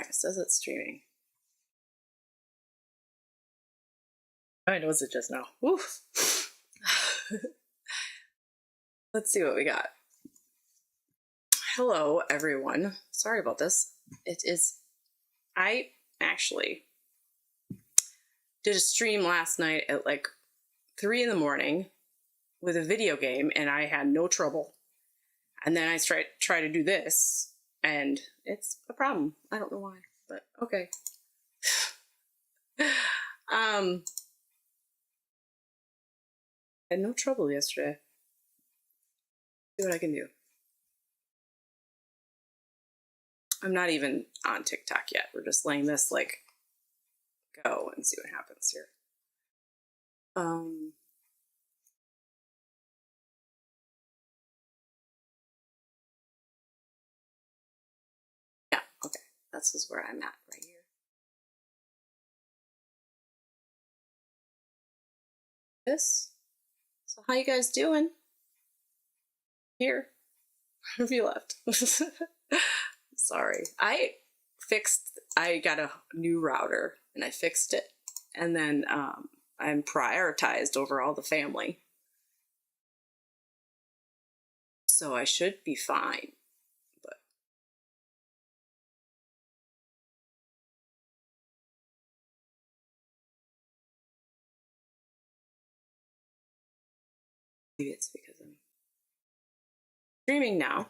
Alright, it says it's streaming. I knows it just now. Oof. Let's see what we got. Hello, everyone. Sorry about this. I actually did a stream last night at like 3 in the morning with a video game, and I had no trouble. And then I try to do this, and it's a problem. I don't know why, but okay. I had no trouble yesterday. See what I can do. I'm not even on TikTok yet. We're just letting this like go and see what happens here. Yeah, okay. This is where I'm at right here. So how you guys doing? Here. Have you left? Sorry. I got a new router and I fixed it. And then I'm prioritized over all the family. So I should be fine. But maybe it's because I'm streaming now.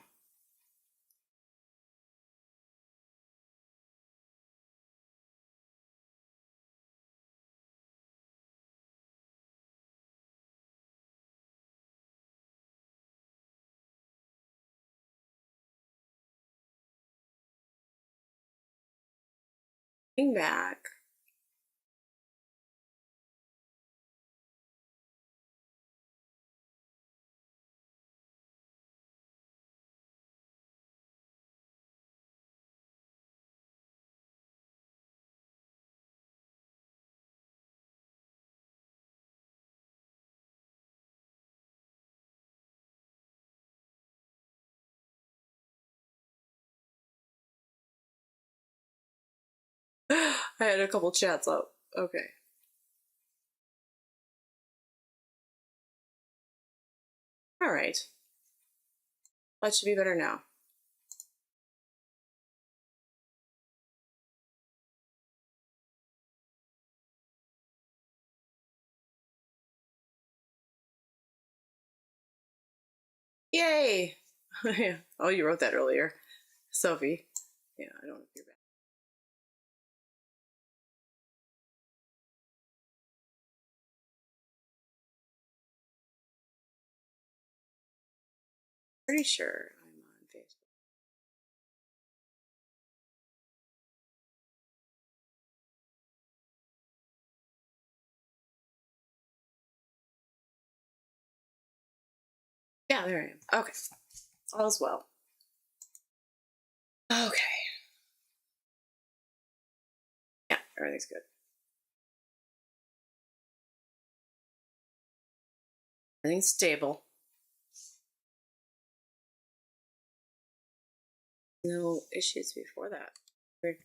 Back. I had a couple chats up. Okay. All right. That should be better now. Yay! Yeah. Oh, you wrote that earlier. Sophie. Yeah, I don't know if you're back. Pretty sure I'm on Facebook. Yeah, there I am. Okay. All's well. Okay. Yeah, everything's good. Everything's stable. No issues before that. Weird.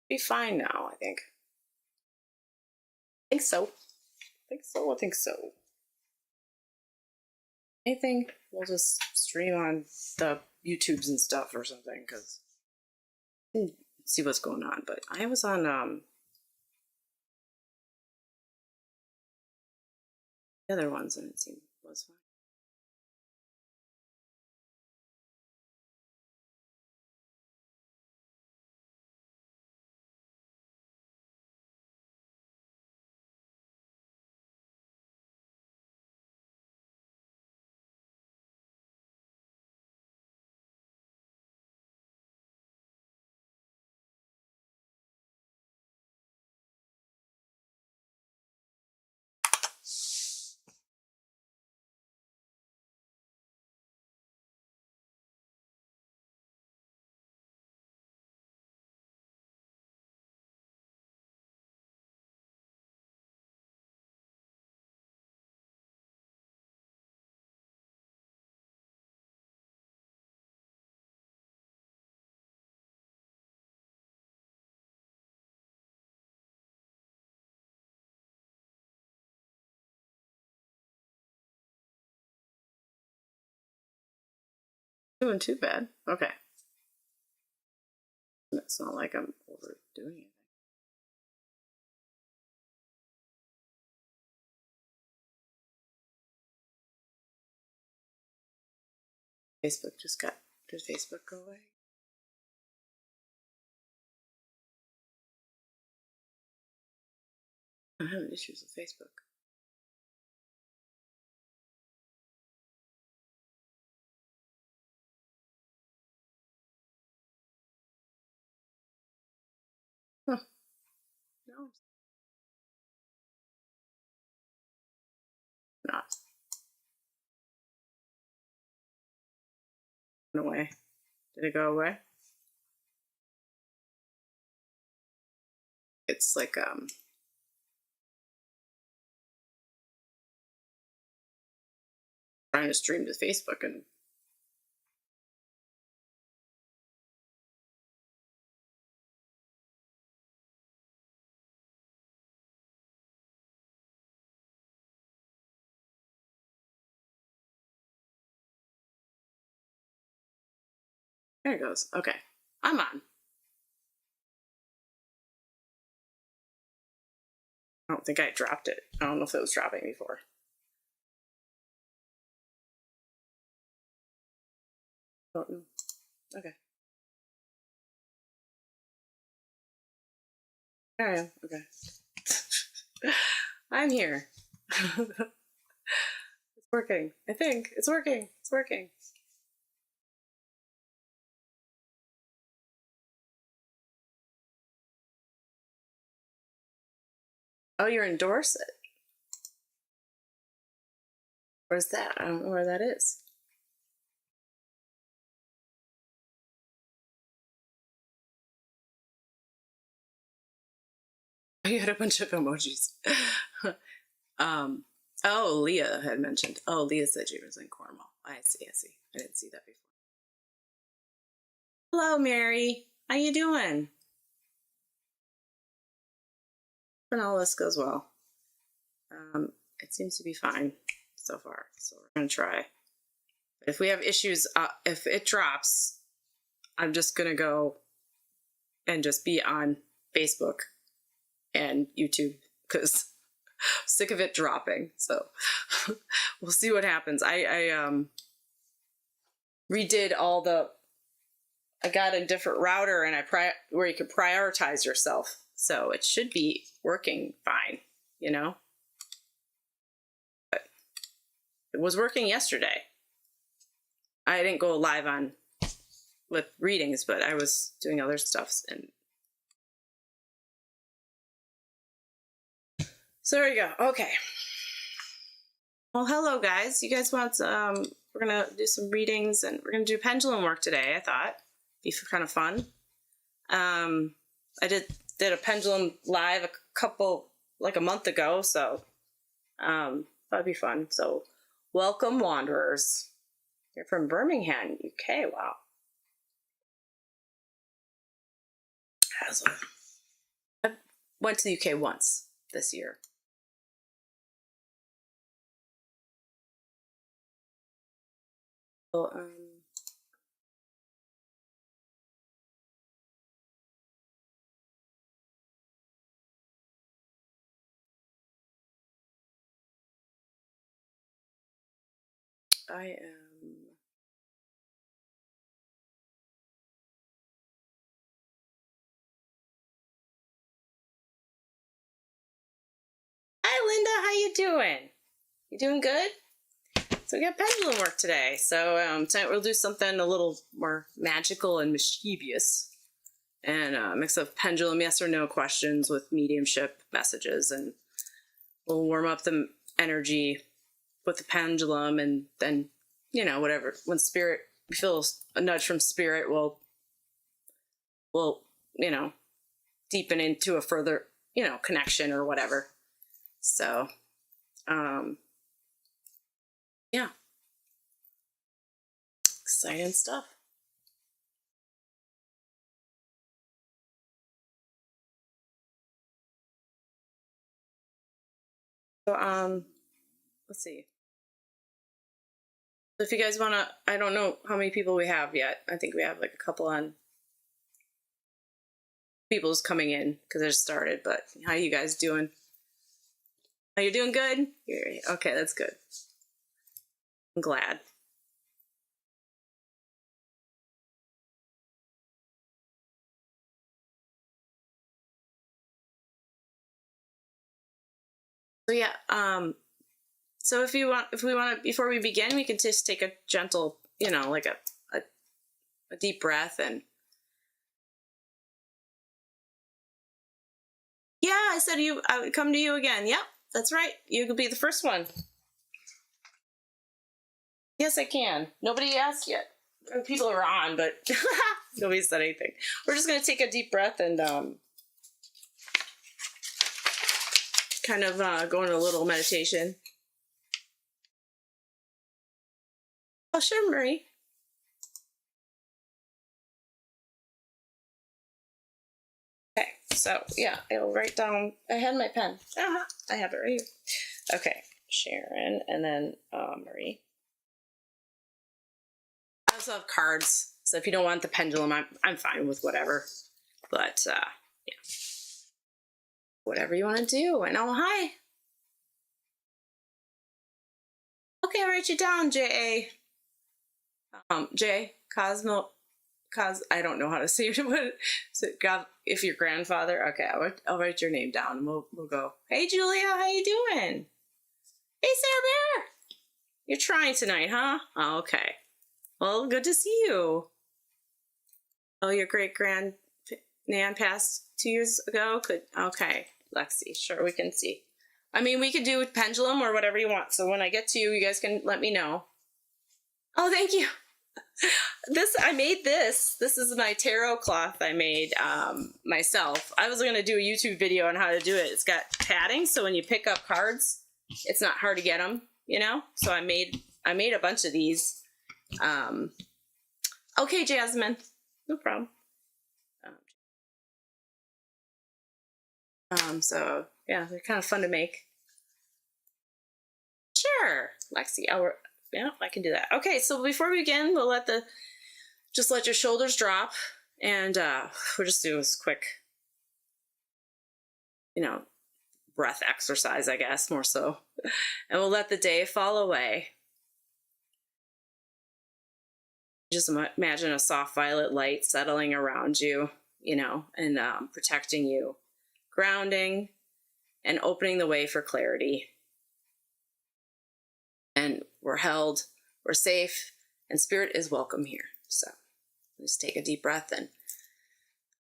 Be fine now, I think. I think so. I think so. Anything, we'll just stream on the YouTubes and stuff or something, because see what's going on. But I was on the other ones and it seemed was fine. Doing too bad. Okay. It's not like I'm overdoing anything. Facebook just got. Did Facebook go away? I'm having issues with Facebook. Huh. No, not. Went away. Did it go away? It's like trying to stream to Facebook and there it goes. Okay. I'm on. I don't think I dropped it. I don't know if it was dropping before. Don't know. Okay. There I am. Okay. I'm here. It's working. I think. It's working. It's working. Oh, you endorse it? Where's that? I don't know where that is. You had a bunch of emojis. Oh, Leah had mentioned. Oh, Leah said she was in Cornwall. I see. I see. I didn't see that before. Hello, Mary. How you doing? And all this goes well. It seems to be fine so far. So we're gonna try. But if we have issues, if it drops, I'm just gonna go and just be on Facebook and YouTube because I'm sick of it dropping. So we'll see what happens. I redid all the. I got a different router and where you could prioritize yourself. So it should be working fine, you know? But it was working yesterday. I didn't go live on with readings, but I was doing other stuff. And so there you go. Okay. Well, hello guys. You guys want we're gonna do some readings and we're gonna do pendulum work today, I thought. Be kind of fun. I did a pendulum live a month ago, so that'd be fun. So welcome wanderers. You're from Birmingham, UK. Wow. I went to the UK once this year. So, I am. Hi, Linda. How you doing? You doing good? So we got pendulum work today. So tonight we'll do something a little more magical and mischievous, and a mix of pendulum yes or no questions with mediumship messages, and we'll warm up the energy with the pendulum, and then whatever when spirit feels a nudge from spirit, we'll deepen into a further connection or whatever. So yeah, exciting stuff. So let's see. So if you guys want to, I don't know how many people we have yet. I think we have like a couple on people's coming in because they're started, but how you guys doing? Are you doing good? Okay, that's good. I'm glad. So yeah, so if we want to, before we begin, we can just take a gentle, like a deep breath. And yeah, I said I would come to you again. Yep, that's right. You could be the first one. Yes, I can. Nobody asked yet. People are on, but nobody said anything. We're just going to take a deep breath and kind of go into a little meditation. Oh, sure, Marie. Okay, so yeah, I'll write down. I had my pen. I have it right here. Okay, Sharon, and then Marie. I also have cards, so if you don't want the pendulum, I'm fine with whatever. But yeah, whatever you want to do. And oh, hi. Okay, I'll write you down, J.A. J. Cosmo. I don't know how to say it. God, if your grandfather. Okay, I'll write your name down. And we'll go. Hey, Julia, how you doing? Hey, Sarah Bear. You're trying tonight, huh? Oh, okay. Well, good to see you. Oh, your great-grand Nan passed 2 years ago? Okay, Lexi, sure, we can see. I mean, we could do pendulum or whatever you want. So when I get to you, you guys can let me know. Oh, thank you. I made this. This is my tarot cloth I made myself. I was going to do a YouTube video on how to do it. It's got padding, so when you pick up cards, it's not hard to get them, So I made a bunch of these. Okay, Jasmine. No problem. So yeah, they're kind of fun to make. Sure, Lexi. Yeah, I can do that. Okay, so before we begin, we'll just let your shoulders drop, and we'll just do this quick, breath exercise, I guess, more so. And we'll let the day fall away. Just imagine a soft violet light settling around you, and protecting you, grounding, and opening the way for clarity. And we're held, we're safe, and spirit is welcome here. So just take a deep breath and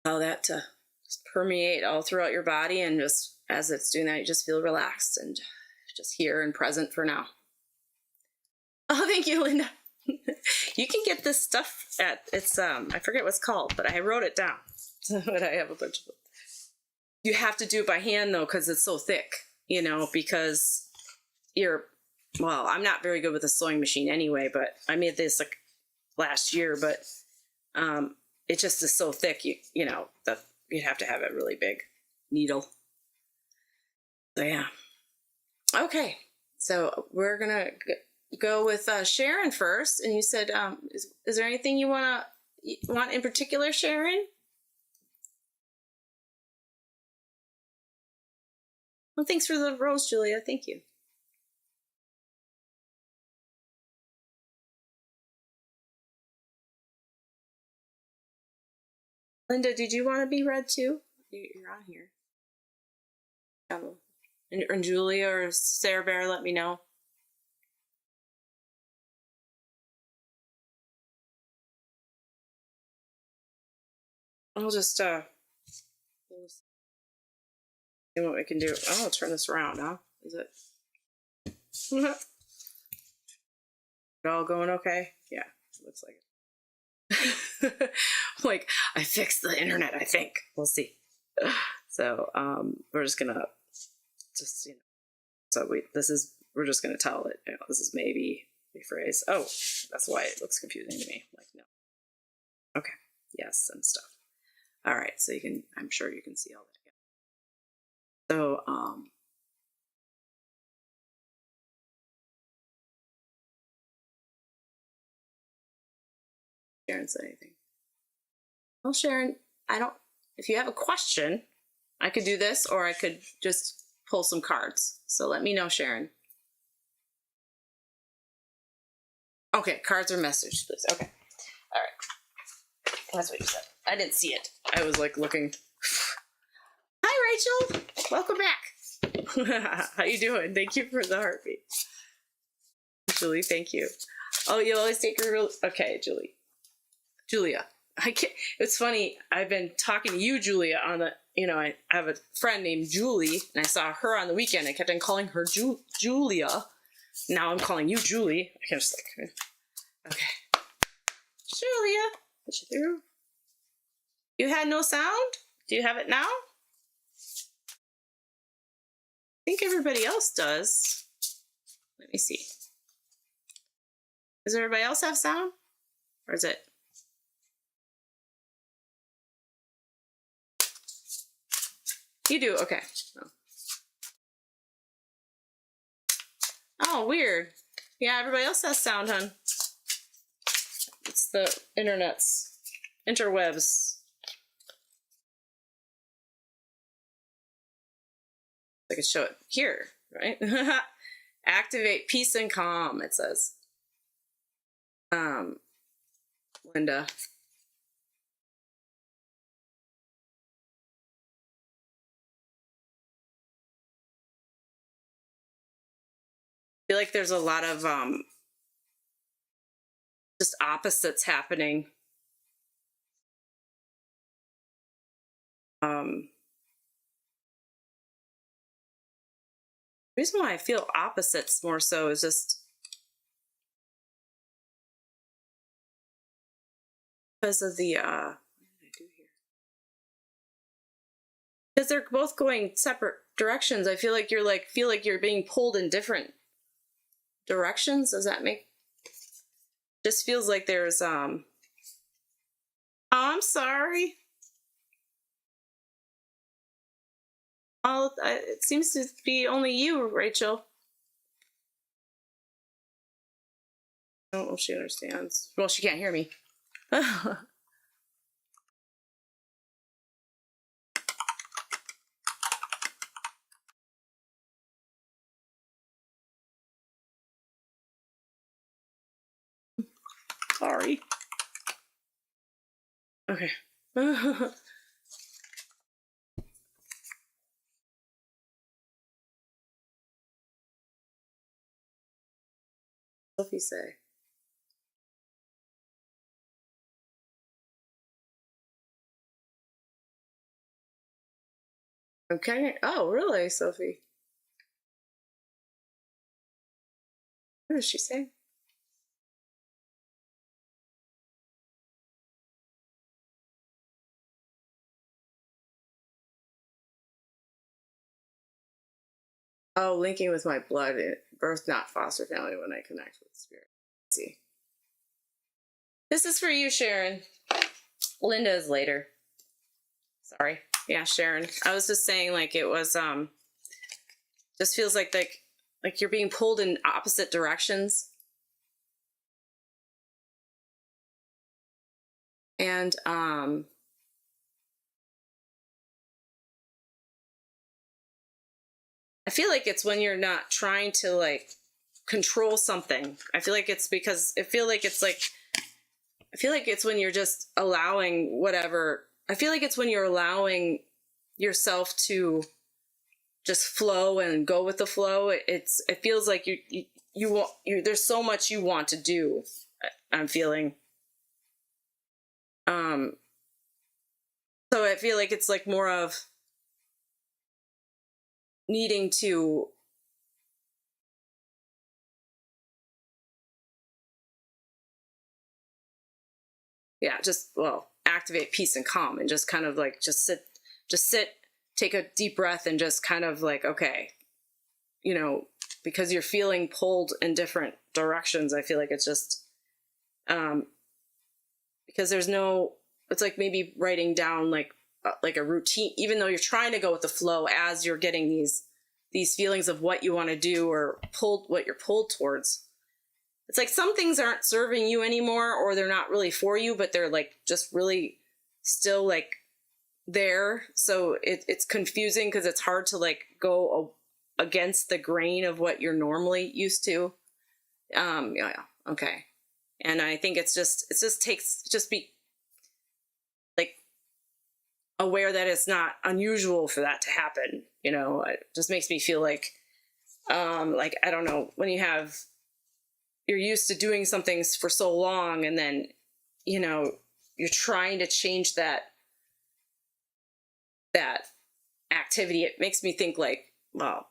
allow that to just permeate all throughout your body. And just as it's doing that, you just feel relaxed and just here and present for now. Oh, thank you, Linda. You can get this stuff it's I forget what's called, but I wrote it down. But I have a bunch of them. You have to do it by hand though, because it's so thick, because I'm not very good with a sewing machine anyway, but I made this like last year, but it just is so thick, you'd have to have a really big needle. So yeah. Okay, so we're gonna go with Sharon first, and you said, is there anything you want in particular, Sharon? Well, thanks for the rose, Julia. Thank you. Linda, did you want to be read too? You're on here. And Julia or Sarah Bear, let me know. I'll just see what we can do. Oh, I'll turn this around, huh? Is it? It all going okay? Yeah, it looks like it. Like, I fixed the internet, I think. We'll see. So, we're just gonna we're just gonna tell it, this is maybe rephrase. Oh, that's why it looks confusing to me. Like, no. Okay. Yes, and stuff. All right, so I'm sure you can see all that. So, Sharon said anything. Well, Sharon, if you have a question, I could do this, or I could just pull some cards. So let me know, Sharon. Okay, cards or message, please. Okay. All right. That's what you said. I didn't see it. I was like looking. Hi, Rachel. Welcome back. How you doing? Thank you for the heartbeat. Julie, thank you. Oh, you always take her real... Okay, Julia. I can't... It's funny. I've been talking to you, Julia, on the... I have a friend named Julie, and I saw her on the weekend. I kept on calling her Julia. Now I'm calling you Julie. I can just like... Okay. Julia. Put you through. You had no sound? Do you have it now? I think everybody else does. Let me see. Does everybody else have sound? Or is it? You do? Okay. Oh, weird. Yeah, everybody else has sound, hon. It's the interwebs. I could show it here, right? Activate peace and calm, it says. Linda. I feel like there's a lot of just opposites happening. The reason why I feel opposites more so is just because of the what did I do here? Because they're both going separate directions. I feel like you're being pulled in different directions. Does that make... Just feels like there's oh, I'm sorry. Oh, it seems to be only you, Rachel. I don't know if she understands. Well, she can't hear me. Sorry. Okay. Sophie say. Okay. Oh, really, Sophie? What does she say? Oh, linking with my blood, birth, not foster family, when I connect with spirit. Let's see. This is for you, Sharon. Linda is later. Sorry. Yeah, Sharon. I was just saying, like, it was, just feels like you're being pulled in opposite directions. And, I feel like it's when you're not trying to, like, control something. I feel like it's because, I feel like it's when you're just allowing whatever. I feel like it's when you're allowing yourself to just flow and go with the flow. It feels like there's so much you want to do. I'm feeling. So I feel like it's like more of needing to activate peace and calm and just kind of like just sit, take a deep breath and just kind of like, okay, because you're feeling pulled in different directions. I feel like it's just because it's like maybe writing down like a routine, even though you're trying to go with the flow as you're getting these feelings of what you want to do or what you're pulled towards. it's like some things aren't serving you anymore, or they're not really for you, but they're like just really still like there. So it's confusing because it's hard to like go against the grain of what you're normally used to. Yeah, okay. And I think it just takes, just be like aware that it's not unusual for that to happen. You know, it just makes me feel like I don't know, when you're used to doing some things for so long, and then, you know, you're trying to change that activity. It makes me think like, well,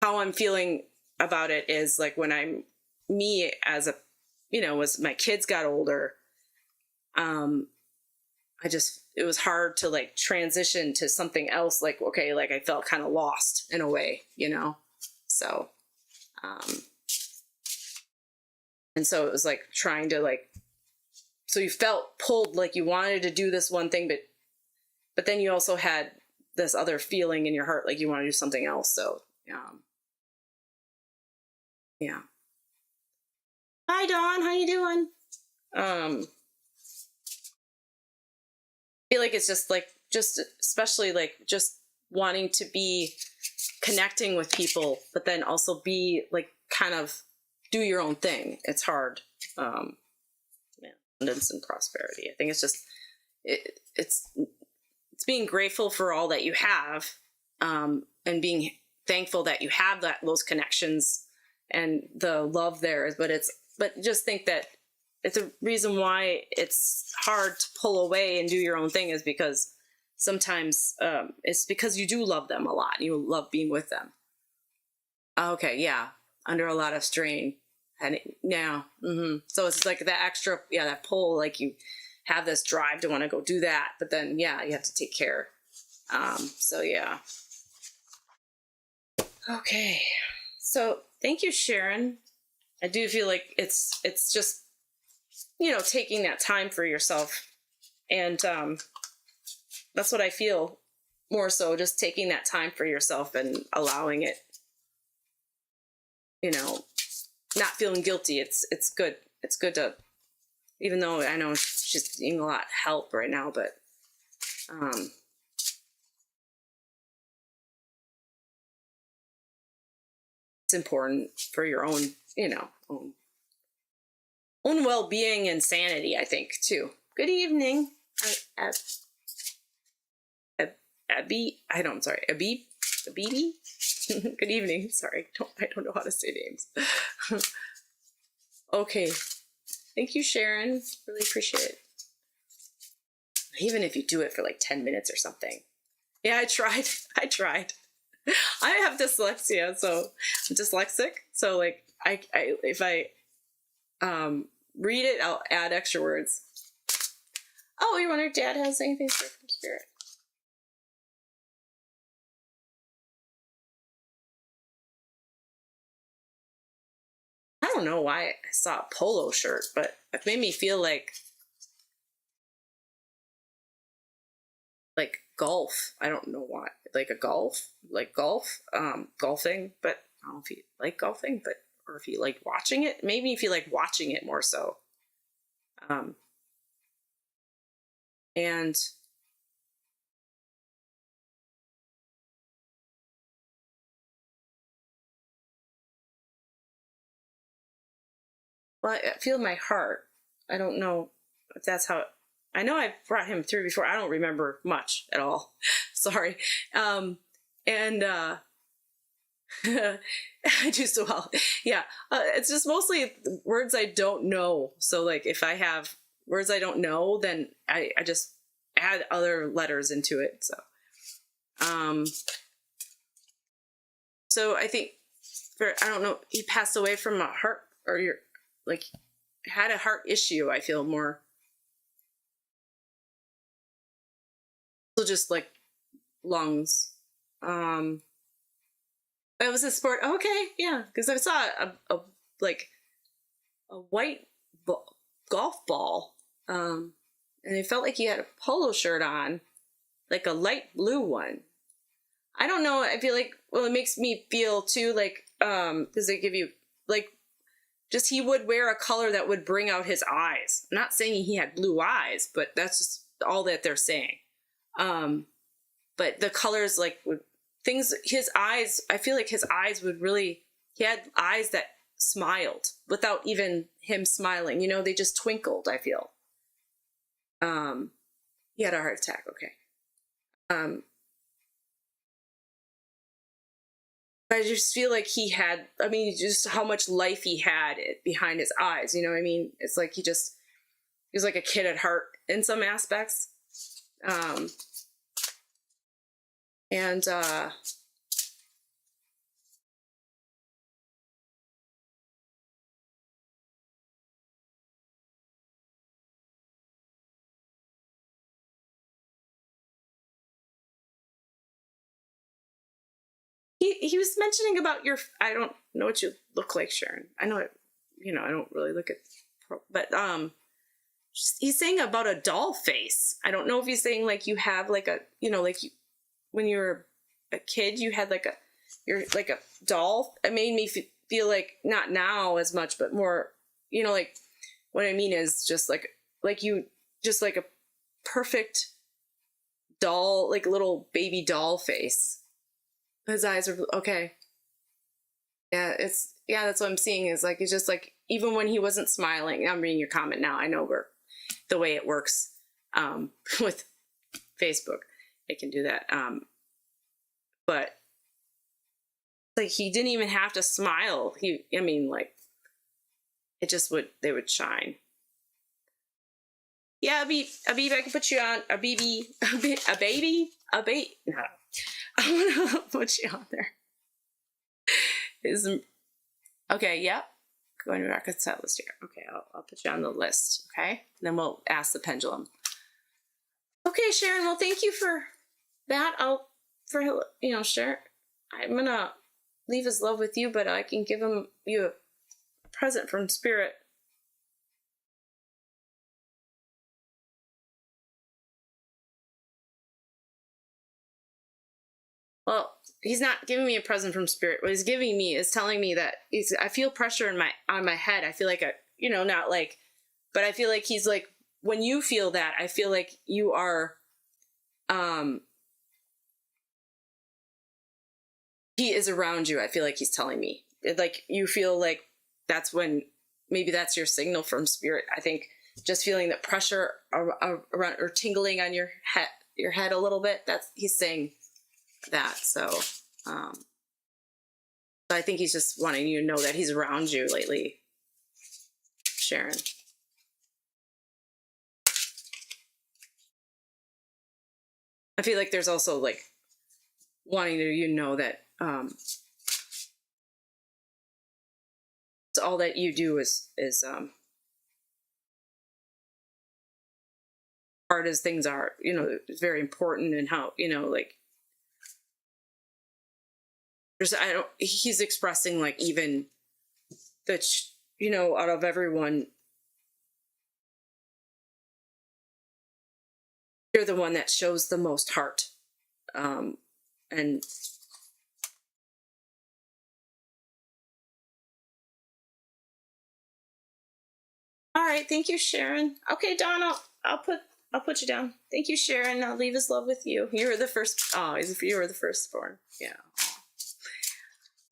how I'm feeling about it is like when I'm me as a, you know, as my kids got older, it was hard to like transition to something else. Like, okay, like I felt kind of lost in a way, you know? So, and so it was like trying to like, so you felt pulled, like you wanted to do this one thing, but then you also had this other feeling in your heart, like you want to do something else. So, yeah. Hi, Dawn. How you doing? I feel like it's just like, just especially like just wanting to be connecting with people, but then also be like kind of do your own thing. It's hard. Abundance and prosperity. I think it's just it's being grateful for all that you have, and being thankful that you have those connections and the love there. But just think that it's a reason why it's hard to pull away and do your own thing is because sometimes it's because you do love them a lot and you love being with them. Okay, yeah, under a lot of strain. And so it's like that extra, that pull, like you have this drive to want to go do that, but then, you have to take care. So yeah. Okay. So thank you, Sharon. I do feel like it's just, taking that time for yourself. And that's what I feel more so, just taking that time for yourself and allowing it, not feeling guilty. It's good. It's good to, even though I know she's needing a lot of help right now, but it's important for your own, own well-being and sanity, I think, too. Good evening, Abby. Abidi. Good evening. Sorry, I don't know how to say names. Okay, thank you, Sharon. Really appreciate it. Even if you do it for like 10 minutes or something. Yeah, I tried. I have dyslexia, so I'm dyslexic. So like, if I read it, I'll add extra words. Oh, you wonder if Dad has anything from Spirit? I don't know why I saw a polo shirt, but it made me feel like golf. I don't know why. Like golfing, but I don't know if you like golfing, or if you like watching it. Made me feel like watching it more so. And well, I feel my heart. I don't know if that's how. I know I've brought him through before. I don't remember much at all. Sorry. And I do so well. Yeah. It's just mostly words I don't know. So like if I have words I don't know, then I just add other letters into it. So I think I don't know, he passed away from a heart, or had a heart issue. I feel more. So just like lungs. It was a sport. Okay, yeah, because I saw a white golf ball, and it felt like he had a polo shirt on, like a light blue one. I don't know. I feel like, well, it makes me feel too like, does it give you like just he would wear a color that would bring out his eyes. I'm not saying he had blue eyes, but that's just all that they're saying. But the colors, like things, his eyes, I feel like his eyes would really, he had eyes that smiled without even him smiling. You know, they just twinkled, I feel. He had a heart attack. Okay. I just feel like he had, I mean, just how much life he had behind his eyes. You know what I mean? It's like he was like a kid at heart in some aspects. He was mentioning about your, I don't know what you look like, Sharon. I know it, you know, I don't really look at, but he's saying about a doll face. I don't know if he's saying like you have like a, you know, like you, when you were a kid, you had like you're like a doll. It made me feel like, not now as much, but more, you know, like what I mean is just like you, just like a perfect doll, like little baby doll face. His eyes are okay. Yeah, that's what I'm seeing is like, it's just like, even when he wasn't smiling, I'm reading your comment now. I know the way it works with Facebook, it can do that. But like, he didn't even have to smile. I mean, like, it just they would shine. Yeah, Abib, I can put you on a baby. No. I'm gonna put you on there. Okay, yep. Going to reconcile this here. Okay, I'll put you on the list. Okay, and then we'll ask the pendulum. Okay, Sharon. Well, thank you for that. Sharon. I'm gonna leave his love with you, but I can give you a present from Spirit. Well, he's not giving me a present from Spirit. What he's giving me is telling me that I feel pressure on my head. I feel like not like, but I feel like he's like, when you feel that, I feel like you are, he is around you. I feel like he's telling me, like, you feel like that's when, maybe that's your signal from Spirit. I think just feeling that pressure around or tingling on your head a little bit. He's saying that. So I think he's just wanting you to know that he's around you lately, Sharon. I feel like there's also like wanting you to know that all that you do is hard as things are, it's very important, and how, like, he's expressing like, even that, out of everyone, you're the one that shows the most heart. And all right, thank you, Sharon. Okay, Dawn, I'll put you down. Thank you, Sharon. I'll leave his love with you. You were the first. Oh, you were the firstborn. Yeah.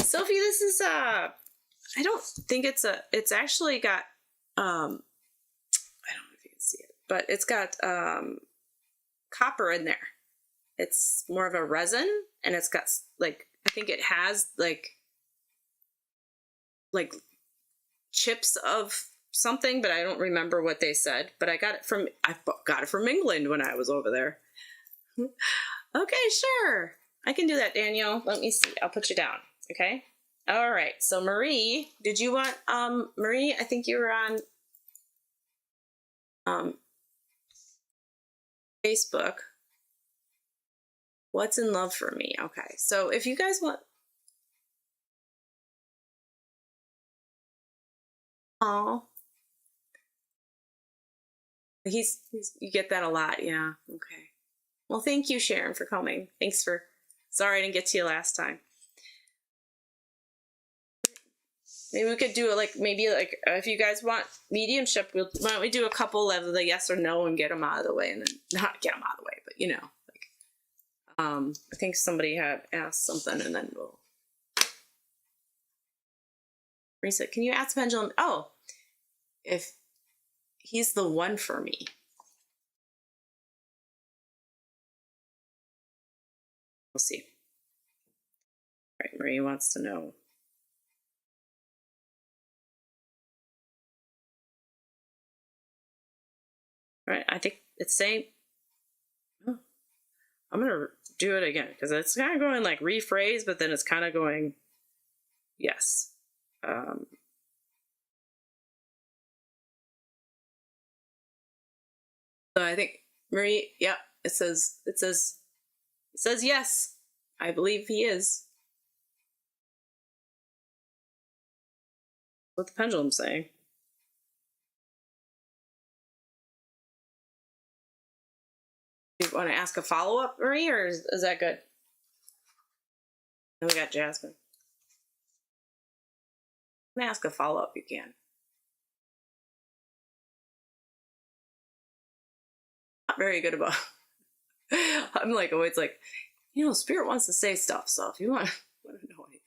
Sophie, this is I don't think it's actually got I don't know if you can see it, but it's got copper in there. It's more of a resin, and it's got like, I think it has like chips of something, but I don't remember what they said. But I got it from England when I was over there. Okay, sure, I can do that, Danielle. Let me see. I'll put you down. Okay. All right. So Marie, did you want Marie? I think you were on Facebook. What's in love for me? Okay. So if you guys want, you get that a lot. Yeah. Okay. Well, thank you, Sharon, for coming. Sorry I didn't get to you last time. Maybe we could do it like, maybe like, if you guys want mediumship, why don't we do a couple of the yes or no and get them out of the way, and then, not get them out of the way, but you know, like, I think somebody had asked something, and then we'll reset. Can you ask Pendulum? Oh, if he's the one for me. We'll see. All right, Marie wants to know. All right, I think it's saying, oh, I'm going to do it again because it's kind of going like rephrase, but then it's kind of going, yes. So I think Marie, yeah, it says yes. I believe he is. What the pendulum's saying. You want to ask a follow-up, Marie, or is that good? And we got Jasmine. I'm gonna ask a follow-up, you can. Not very good about I'm like always like, you know, Spirit wants to say stuff, so if you want to know anything.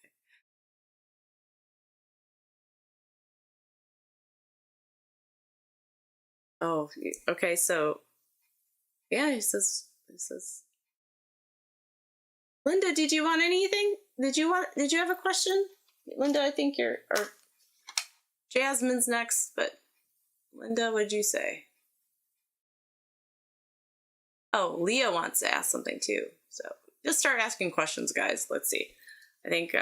Oh, okay, so yeah, he says Linda, did you want anything? Did you have a question? Linda, I think or Jasmine's next, but Linda, what'd you say? Oh, Leah wants to ask something too. So just start asking questions, guys. Let's see. I think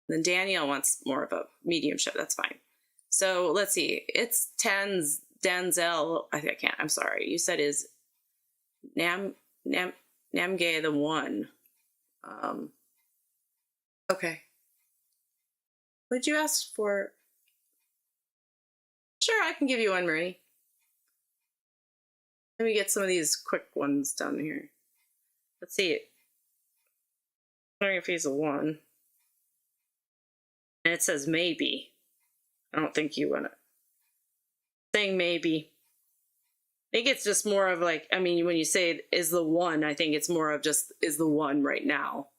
then Danielle wants more of a mediumship. That's fine. So let's see. It's Denzel. I think I can't. I'm sorry. You said is Namgay the one. Okay. Would you ask for? Sure, I can give you one, Marie. Let me get some of these quick ones down here. Let's see. I'm wondering if he's a one. And it says maybe. I don't think you want to. Saying maybe. I think it's just more of like, I mean, when you say it is the one, I think it's more of just is the one right now.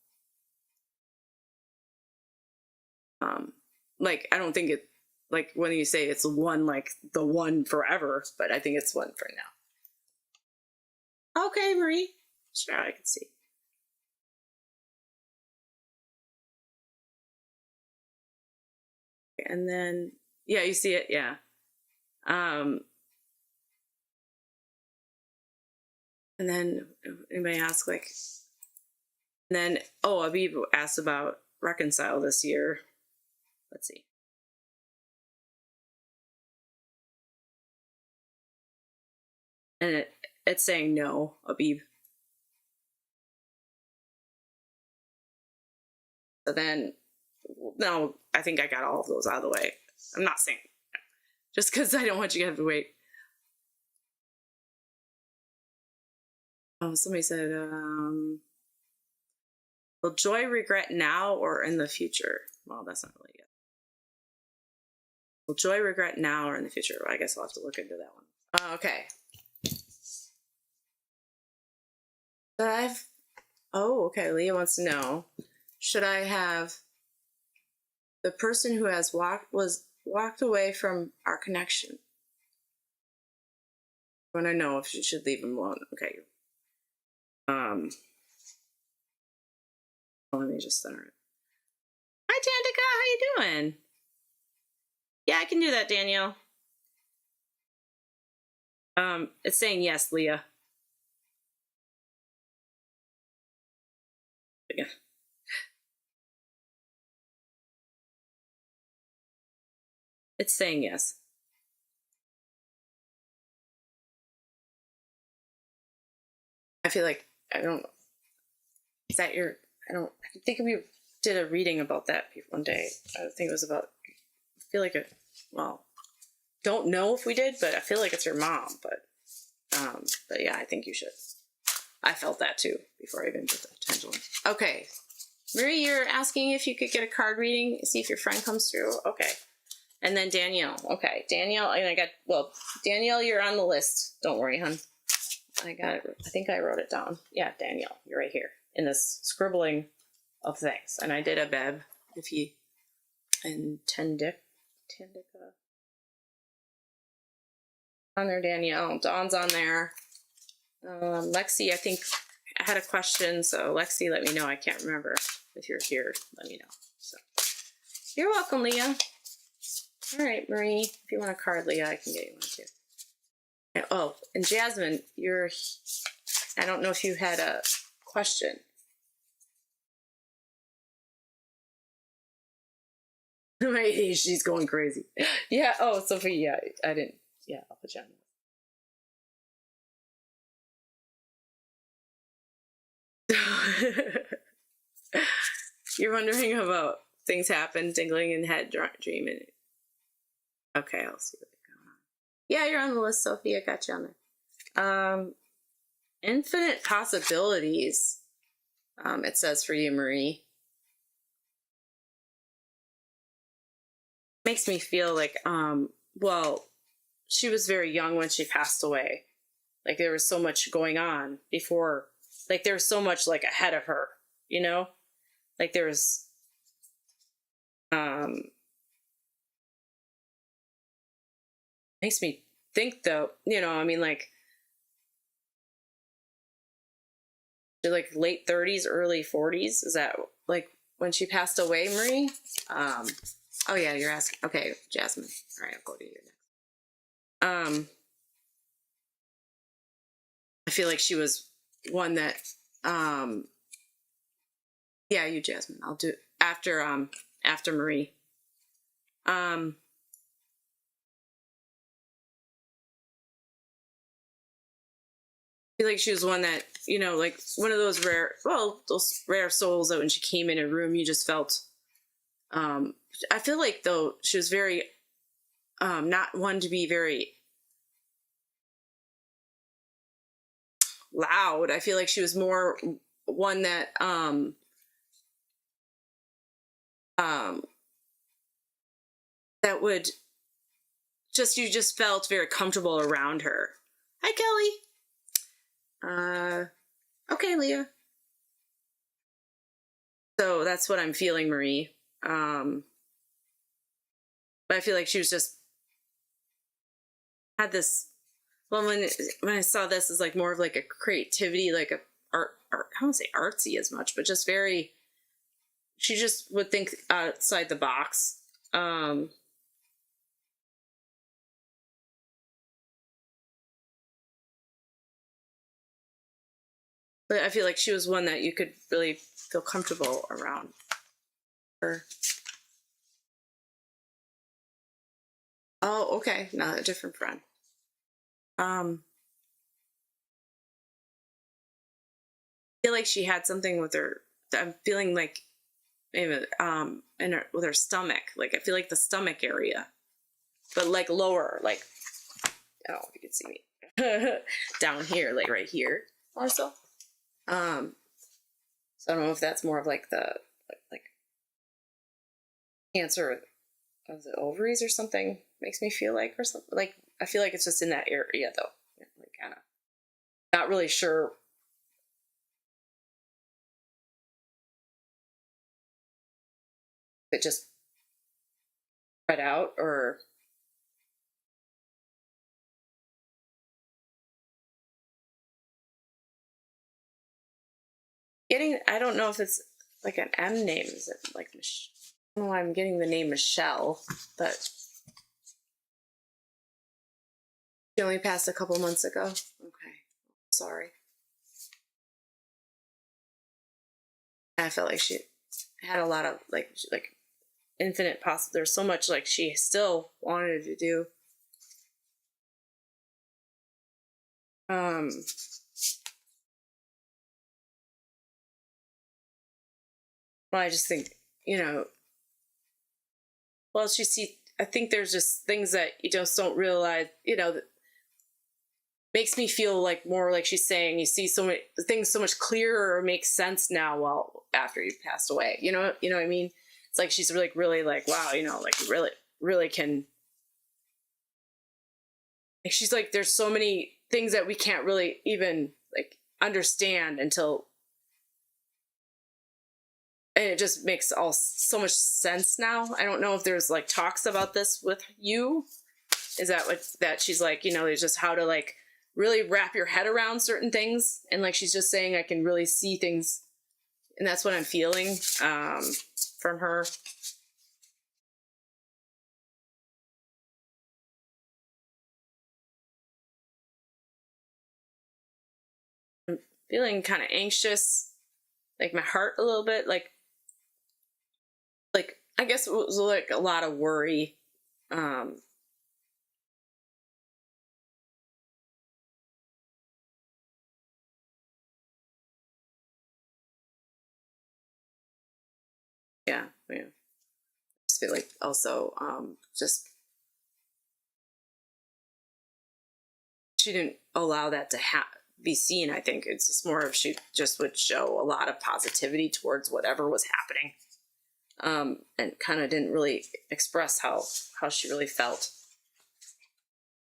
Like, I don't think it, like when you say it's one, like the one forever, but I think it's one for now. Okay, Marie. Sure, I can see. And then, yeah, you see it, yeah. And then anybody ask like, and then, oh, Abib asked about reconcile this year. Let's see. And it's saying no, Abib. So then, no, I think I got all of those out of the way. I'm not saying, just because I don't want you to have to wait. Oh, somebody said, will joy regret now or in the future? Well, that's not really good. Will joy regret now or in the future? Well, I guess I'll have to look into that one. Okay. Oh, okay. Leah wants to know, should I have the person who has walked away from our connection? I want to know if she should leave him alone. Okay. Let me just start. Hi, Tantica. How you doing? Yeah, I can do that, Danielle. It's saying yes, Leah. Yeah. It's saying yes. I feel like I don't. Is that your? I think we did a reading about that one day. I think it was about. I feel like well, don't know if we did, but I feel like it's your mom. But yeah, I think you should. I felt that too before I even did the pendulum. Okay, Marie, you're asking if you could get a card reading, see if your friend comes through. Okay. And then Danielle. Okay, Danielle, and I got, well, Danielle, you're on the list. Don't worry, hon. I got it. I think I wrote it down. Yeah, Danielle, you're right here in this scribbling of things. And I did a Beb, if you, and Tendica. On there, Danielle. Dawn's on there. Lexi, I think I had a question, so Lexi, let me know. I can't remember. If you're here, let me know. So, you're welcome, Leah. All right, Marie, if you want a card, Leah, I can get you one too. And, oh, and Jasmine, I don't know if you had a question. My she's going crazy. Yeah, oh, Sophie, yeah, I didn't, yeah, I'll put you on. You're wondering about things happen, tingling in head, dreaming. Okay, I'll see what's going on. Yeah, you're on the list, Sophie. I got you on there. Infinite possibilities. It says for you, Marie. Makes me feel like, well, she was very young when she passed away. Like there was so much going on before. Like there was so much like ahead of her, you know? Like there was, makes me think though, you know, I mean like late 30s, early 40s. Is that like when she passed away, Marie? Oh yeah, you're asking. Okay, Jasmine. All right, I'll go to you next. I feel like she was one that, yeah, you, Jasmine. I'll do after Marie. I feel like she was one that, you know, like one of those rare souls that when she came in a room, you just felt, I feel like though she was very, not one to be very loud. I feel like she was more one that, that would you just felt very comfortable around her. Hi, Kelly. Okay, Leah. So that's what I'm feeling, Marie. But I feel like she was just had this. Well, when I saw this, is like more of like a creativity, like a art. I don't say artsy as much, but just very. She just would think outside the box. But I feel like she was one that you could really feel comfortable around her. Oh, okay. Not a different friend. I feel like she had something with her. I'm feeling like maybe with her stomach. Like I feel like the stomach area, but like lower. Like I don't know if you can see me down here, like right here, also. So I don't know if that's more of like the like cancer of the ovaries or something. Makes me feel like, or something like I feel like it's just in that area though. Like kind of not really sure. It just spread out or I don't know if it's like an M name. Is it like I don't know why I'm getting the name Michelle, but she only passed a couple months ago. Okay, sorry. I felt like she had a lot of like infinite possible. There's so much like she still wanted to do. Well, I just think, you know, well, I think there's just things that you just don't realize, you know, makes me feel like more like she's saying you see so many things so much clearer or makes sense now, well, after you passed away, you know what I mean? It's like she's really like, wow, like really can, like, she's like, there's so many things that we can't really even like understand until, and it just makes all so much sense now. I don't know if there's like talks about this with you. Is that what that she's like, there's just how to like really wrap your head around certain things, and like she's just saying I can really see things, and that's what I'm feeling from her. I'm feeling kind of anxious, like my heart a little bit, like I guess it was like a lot of worry. Yeah, yeah. I just feel like also just she didn't allow that to be seen. I think it's just more of she just would show a lot of positivity towards whatever was happening, and kind of didn't really express how she really felt.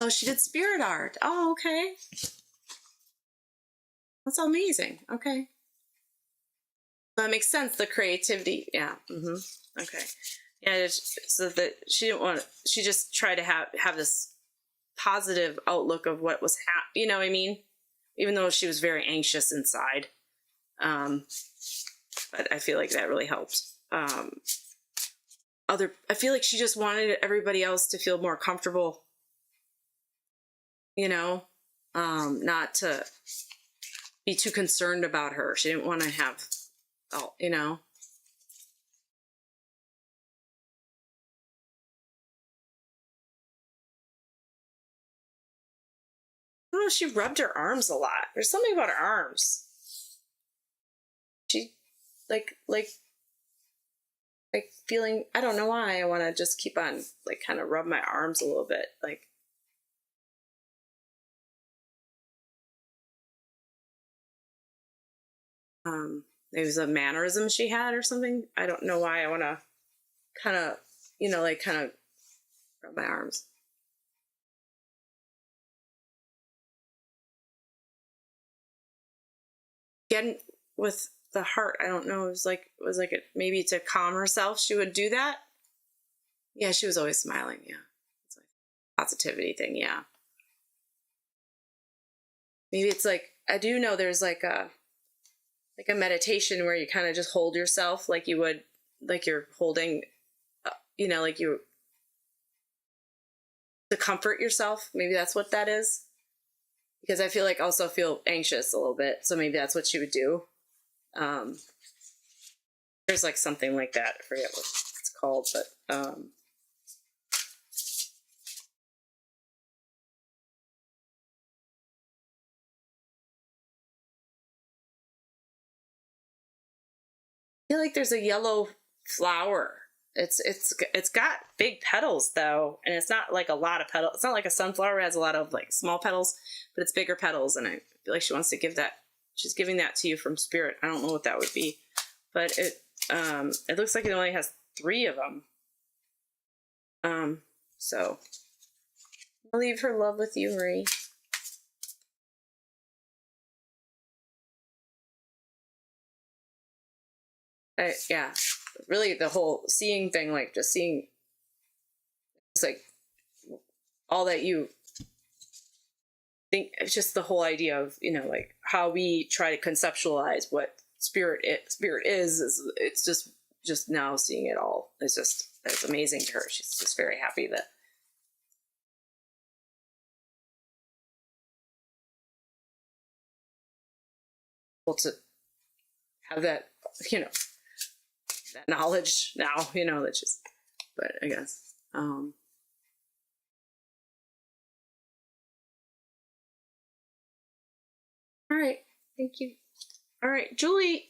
Oh, she did spirit art. Oh, okay. That's amazing. Okay. That makes sense. The creativity. Yeah. Mm-hmm. Okay. Yeah. So that she didn't want. She just tried to have this positive outlook of what was happening. You know what I mean? Even though she was very anxious inside. But I feel like that really helped. I feel like she just wanted everybody else to feel more comfortable. Not to be too concerned about her. She didn't want to have, I don't know, she rubbed her arms a lot. There's something about her arms. She like feeling, I don't know why I want to just keep on like kind of rub my arms a little bit. Like, it was a mannerism she had or something. I don't know why I want to kind of, kind of rub my arms. Getting with the heart, I don't know. It was like maybe to calm herself, she would do that. Yeah, she was always smiling. Yeah, it's like positivity thing. Yeah, maybe it's like I do know there's like a meditation where you kind of just hold yourself like you would, like you're holding, like you to comfort yourself. Maybe that's what that is. Because I feel like also feel anxious a little bit, so maybe that's what she would do. There's like something like that. I forget what it's called, but I feel like there's a yellow flower. It's got big petals though, and it's not like a lot of petals. It's not like a sunflower has a lot of like small petals, but it's bigger petals, and I feel like she wants to give that. She's giving that to you from spirit. I don't know what that would be, but it looks like it only has 3 of them. So I'll leave her love with you, Marie. Yeah, really the whole seeing thing, like just seeing, it's like all that you think. It's just the whole idea of like how we try to conceptualize what spirit is. It's just now seeing it all. It's amazing to her. She's just very happy that. Well, to have that, that knowledge now, that's just, but I guess, all right. Thank you. All right. Julia,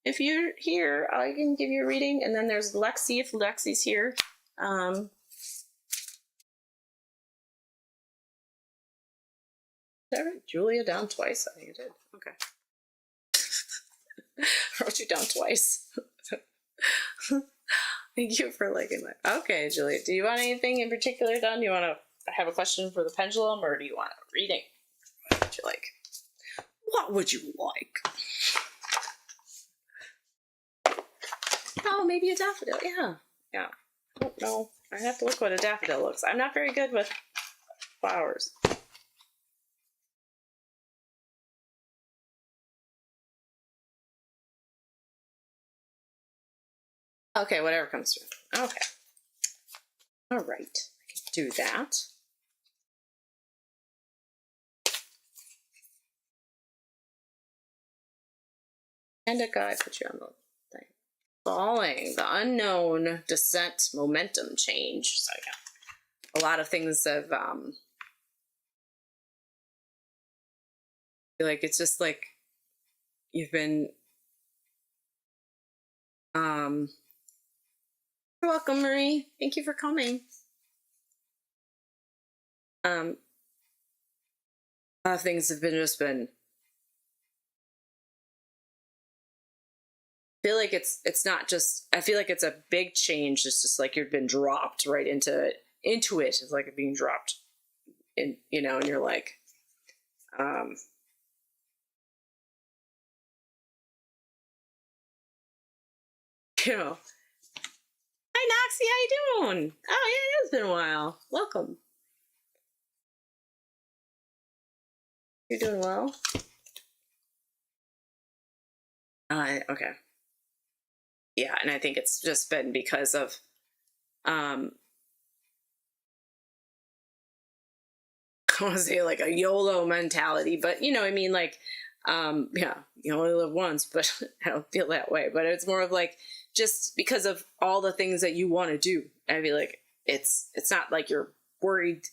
if you're here, I can give you a reading. And then there's Lexi, if Lexi's here. Did I write Julia down twice? I think I did. Okay. I wrote you down twice. Thank you for liking that. Okay, Julia, do you want anything in particular done? Do you want to have a question for the pendulum, or do you want a reading? What would you like? What would you like? Oh, maybe a daffodil. Yeah. Yeah. I don't know. I have to look what a daffodil looks. I'm not very good with flowers. Okay, whatever comes through. Okay. All right. I can do that. And a guy put you on the thing. Falling, the unknown, descent, momentum change. So yeah, a lot of things have I feel like it's just like you've been you're welcome, Marie. Thank you for coming. A lot of things have been I feel like it's not just, I feel like it's a big change. It's just like you've been dropped right into it. It's like being dropped in, you know, and you're like, you know, hi Noxie, how you doing? Oh yeah, it's been a while. Welcome. You're doing well? Okay. Yeah, and I think it's just been because of I want to say like a YOLO mentality, but you know, I mean, like, yeah, you only live once, but I don't feel that way. But it's more of like just because of all the things that you want to do. I feel like it's not like you're worried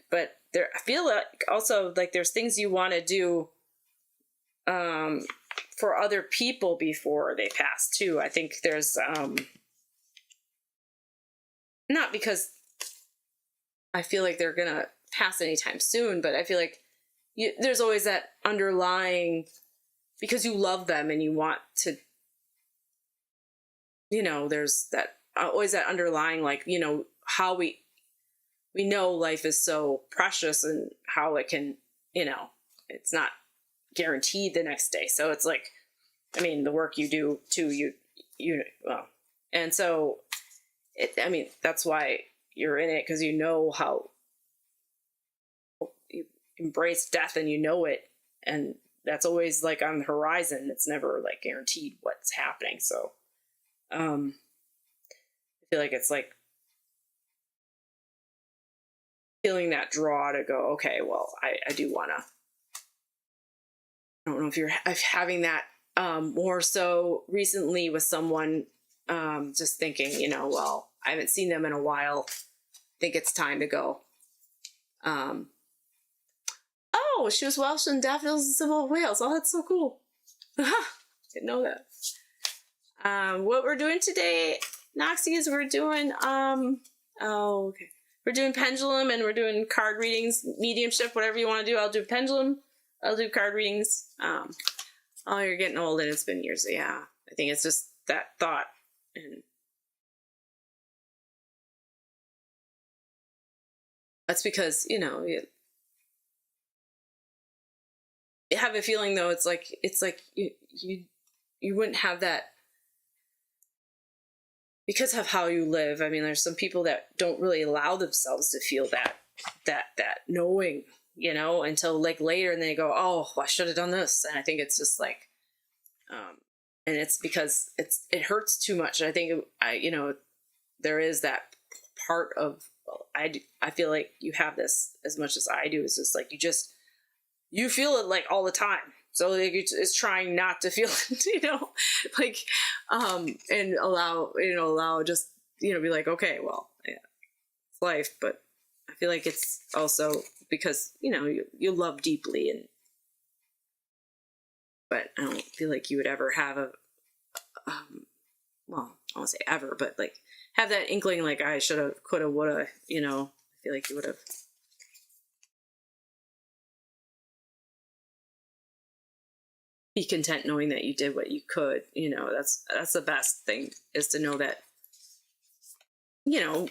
but there, I feel like also like there's things you want to do for other people before they pass too. I think there's not because I feel like they're gonna pass anytime soon, but I feel like there's always that underlying, because you love them and you want to, you know, there's that always that underlying, like, you know, how we know life is so precious and how it can, you know, it's not guaranteed the next day. So it's like, I mean, the work you do too, you well, and so I mean, that's why you're in it, because you know how you embrace death and you know it, and that's always like on the horizon. It's never like guaranteed what's happening. So I feel like it's like feeling that draw to go, okay, well, I do want to, I don't know if you're having that more so recently with someone, just thinking, you know, well, I haven't seen them in a while. I think it's time to go. Oh, she was Welsh and daffodils and symbol of Wales. Oh, that's so cool. Didn't know that. What we're doing today, Noxie, is we're doing, oh, okay. We're doing Pendulum, and we're doing card readings, Mediumship, whatever you want to do. I'll do Pendulum. I'll do card readings. Oh, you're getting old, and it's been years. Yeah, I think it's just that thought. And that's because, you know, you have a feeling, though, it's like you wouldn't have that because of how you live. I mean, there's some people that don't really allow themselves to feel that knowing, you know, until like later, and they go, oh, well, I should have done this. And I think it's just like, and it's because it hurts too much. I think you know, there is that part of, well, I feel like you have this as much as I do. It's just like you feel it like all the time. So like it's trying not to feel it, you know, like, and allow just, you know, be like, okay, well, yeah, it's life. But I feel like it's also because, you know, you love deeply, and but I don't feel like you would ever have a, well, I won't say ever, but like have that inkling, like I should have, could have, would have, you know. I feel like you would have be content knowing that you did what you could. You know, that's the best thing, is to know that, you know,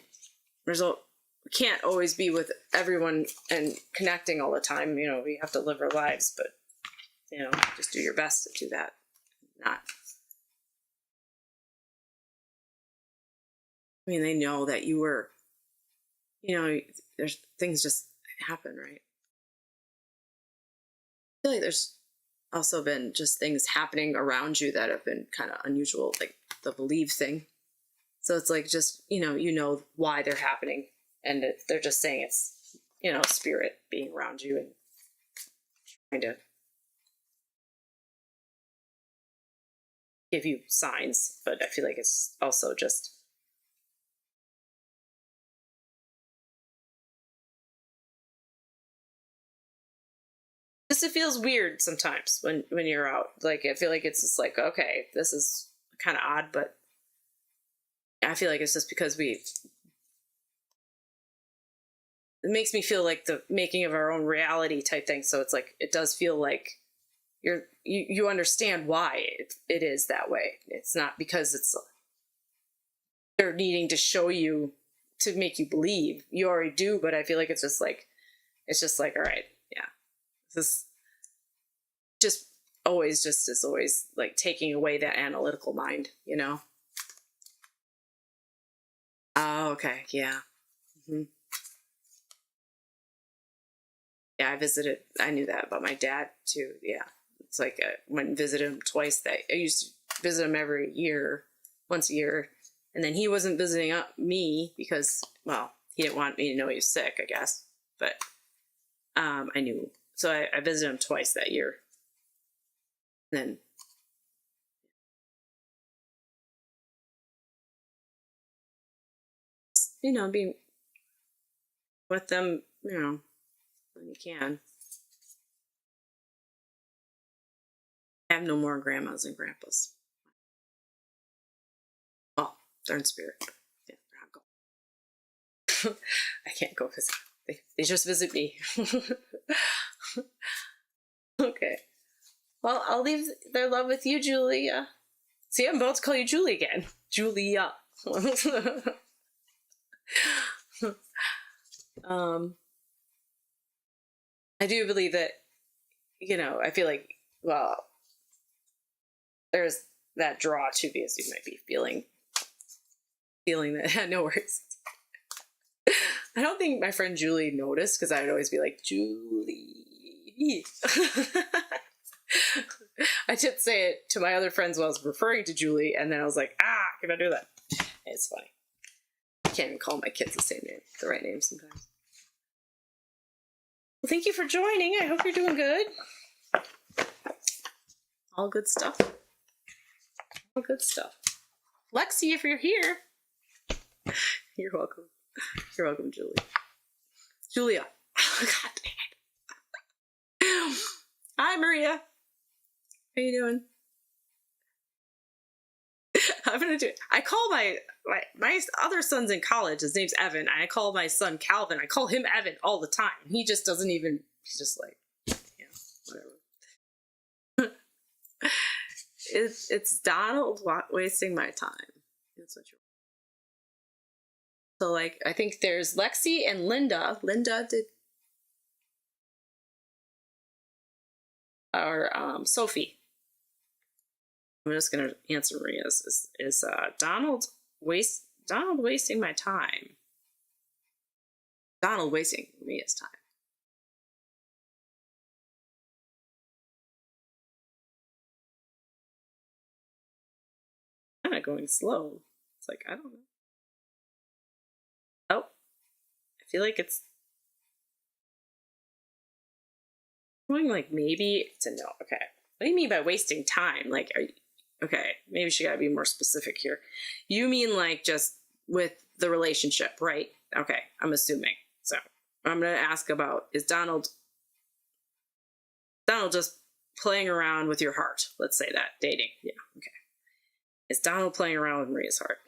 we can't always be with everyone and connecting all the time. You know, we have to live our lives, but, you know, just do your best to do that. Not, I mean, they know that you were, you know, there's things just happen, right? I feel like there's also been just things happening around you that have been kind of unusual, like the believe thing. So it's like, just, you know why they're happening, and they're just saying it's, you know, spirit being around you and trying to give you signs. But I feel like it's also just, it feels weird sometimes when you're out. Like, I feel like it's just like, okay, this is kind of odd, but I feel like it's just because it makes me feel like the making of our own reality type thing. So it's like, it does feel like you understand why it is that way. It's not because they're needing to show you to make you believe. You already do, but I feel like it's just like, all right, yeah, this just is always like taking away that analytical mind, you know? Oh, okay, yeah. Mm-hmm. Yeah, I knew that about my dad too. Yeah. It's like I went and visited him twice. I used to visit him every year, once a year. And then he wasn't visiting me because, well, he didn't want me to know he was sick, I guess. But I knew. So I visited him twice that year. And then, you know, being with them, you know, when you can. I have no more grandmas and grandpas. Well, they're in spirit. Yeah, they're not going. I can't go visit. They just visit me. Okay. Well, I'll leave their love with you, Julia. See, I'm about to call you Julie again. Julia. I do believe that, you know, I feel like, well, there's that draw too, because you might be feeling that. No worries. I don't think my friend Julie noticed, because I'd always be like, Julie. I did say it to my other friends while I was referring to Julie, and then I was like, can I do that? It's funny. I can't even call my kids the right name sometimes. Well, thank you for joining. I hope you're doing good. All good stuff. All good stuff. Lexi, if you're here, you're welcome. You're welcome, Julie. Julia. God dang it. Hi, Maria. How you doing? I'm gonna do it. I call my other son's in college. His name's Evan. And I call my son Calvin. I call him Evan all the time. He just doesn't even. He's just like, yeah, whatever. It's Donald wasting my time. That's what you're. So, like, I think there's Lexi and Linda. Linda did. Or Sophie. I'm just gonna answer Maria's. Is Donald wasting my time? Donald wasting Maria's time. Kind of going slow. It's like, I don't know. Oh, I feel like it's going like maybe it's a no. Okay. What do you mean by wasting time? Like, okay, maybe she gotta be more specific here. You mean like just with the relationship, right? Okay, I'm assuming. So I'm gonna ask about, is Donald just playing around with your heart? Let's say that. Dating. Yeah, okay. Is Donald playing around with Maria's heart?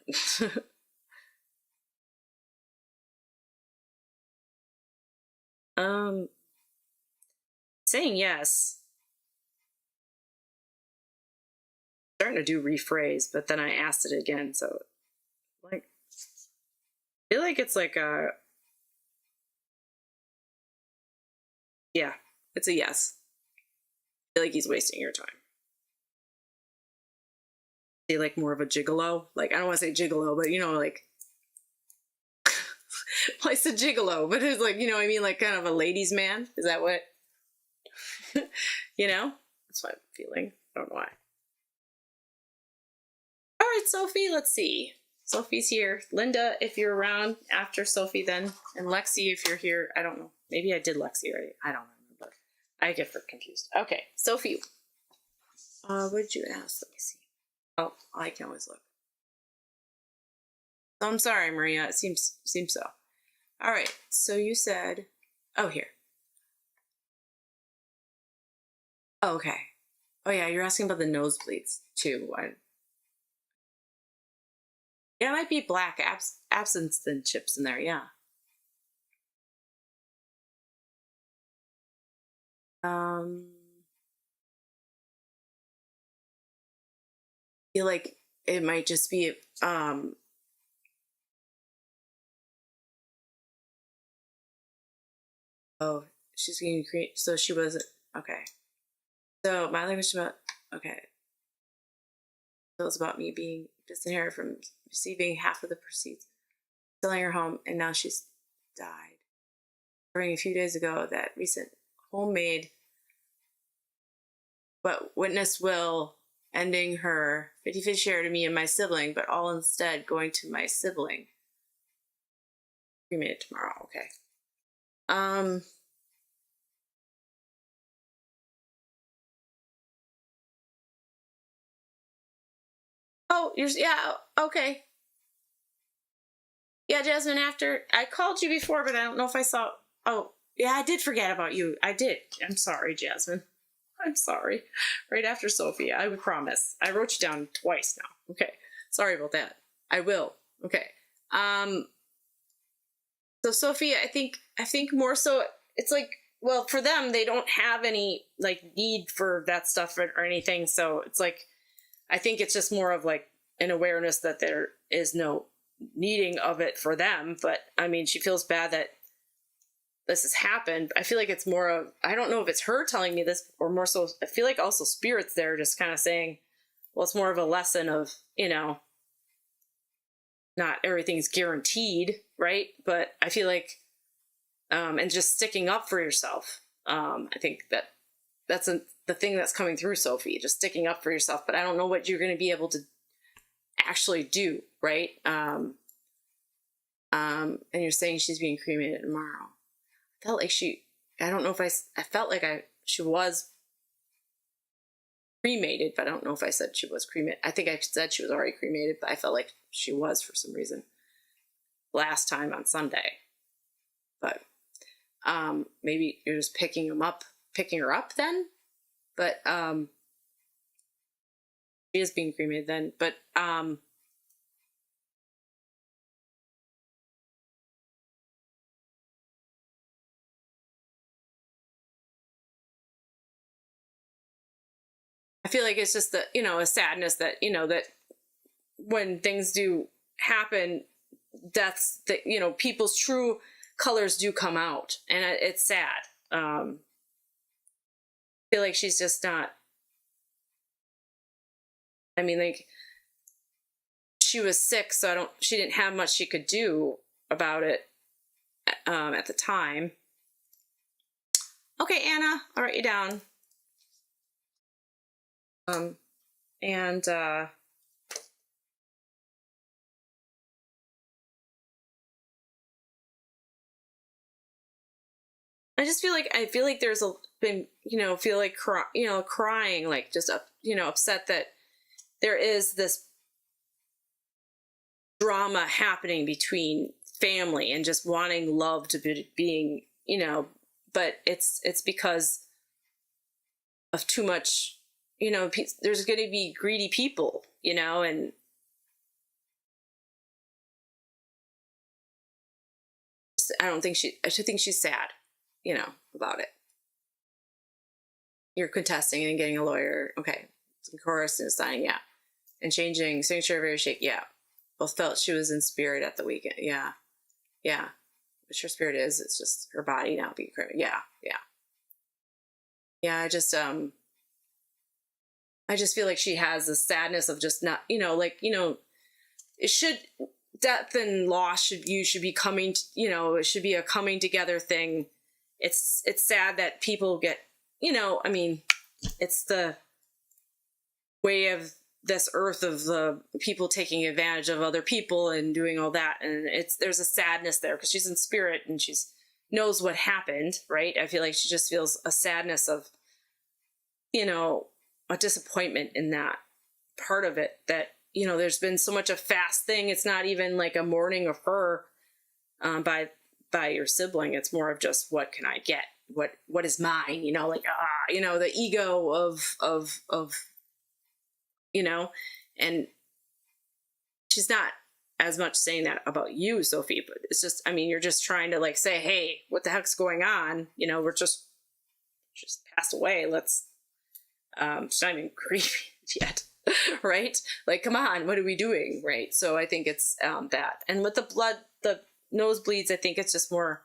Saying yes. starting to do rephrase, but then I asked it again. So like, I feel like it's like a, yeah, it's a yes. I feel like he's wasting your time. Is he like more of a gigolo? Like, I don't want to say gigolo, but you know, like, well, I said gigolo, but it's like, you know what I mean? Like kind of a ladies' man. Is that what, you know? That's what I'm feeling. I don't know why. All right, Sophie, let's see. Sophie's here. Linda, if you're around after Sophie then. And Lexi, if you're here. I don't know. Maybe I did Lexi already. I don't remember. I get confused. Okay, Sophie. What did you ask? Let me see. Oh, I can always look. Oh, I'm sorry, Maria. It seems so. All right, so you said, oh, here. Oh, okay. Oh, yeah, you're asking about the nosebleeds, too. Yeah, it might be black absence and chips in there, yeah. Feel like it might just be, oh, she's going to create, so she wasn't, okay. So my language about, okay. So it's about me being disinherited from receiving half of the proceeds, selling her home, and now she's died. During a few days ago, that recent homemade but witness will ending her 50-50 share to me and my sibling, but all instead going to my sibling. Cremated tomorrow, okay. Oh, yeah, okay. Yeah, Jasmine, after I called you before, but I don't know if I saw. Oh, yeah, I did forget about you. I did. I'm sorry, Jasmine. I'm sorry. Right after Sophie, I would promise. I wrote you down twice now. Okay. Sorry about that. I will. Okay. So Sophie, I think more so it's like, well, for them, they don't have any like need for that stuff or anything. So it's like, I think it's just more of like an awareness that there is no needing of it for them. But I mean, she feels bad that this has happened. I feel like it's more of, I don't know if it's her telling me this or more so, I feel like also spirits there just kind of saying, well, it's more of a lesson of, you know, not everything's guaranteed, right? But I feel like, and just sticking up for yourself. I think that's the thing that's coming through, Sophie, just sticking up for yourself. But I don't know what you're going to be able to actually do, right? And you're saying she's being cremated tomorrow. I felt like I don't know if I felt like she was cremated, but I don't know if I said she was cremated. I think I said she was already cremated, but I felt like she was for some reason last time on Sunday. But maybe you're just picking her up then. But she is being cremated then. But I feel like it's just the, you know, a sadness that, you know, that when things do happen, deaths, that, you know, people's true colors do come out, and it's sad. I feel like she's just not, I mean, like, she was sick, so she didn't have much she could do about it at the time. Okay, Anna, I'll write you down. And I just feel like there's been, you know, crying, like just you know, upset that there is this drama happening between family and just wanting love to be being, you know, but it's because of too much, you know, there's going to be greedy people, you know, and I think she's sad, you know, about it. You're contesting and getting a lawyer. Okay. Some chorus and signing. Yeah. and changing signature very shake. Yeah. Both felt she was in spirit at the weekend. Yeah. Yeah. Which her spirit is. It's just her body now being crazy. Yeah. Yeah. Yeah. I just feel like she has the sadness of just not, like, it should, death and loss should be coming, it should be a coming together thing. It's sad that people get, I mean, it's the way of this earth of the people taking advantage of other people and doing all that. And there's a sadness there because she's in spirit and knows what happened. Right. I feel like she just feels a sadness of, a disappointment in that part of it that, there's been so much a fast thing. It's not even like a mourning of her by your sibling. It's more of just, what can I get? What is mine? The ego of and she's not as much saying that about you, Sophie, but it's just, I mean, you're just trying to like say, hey, what the heck's going on? We're just passed away. Let's, she's not even grieving yet. Right? Like, come on, what are we doing? Right. So I think it's, that, and with the nosebleeds, I think it's just more,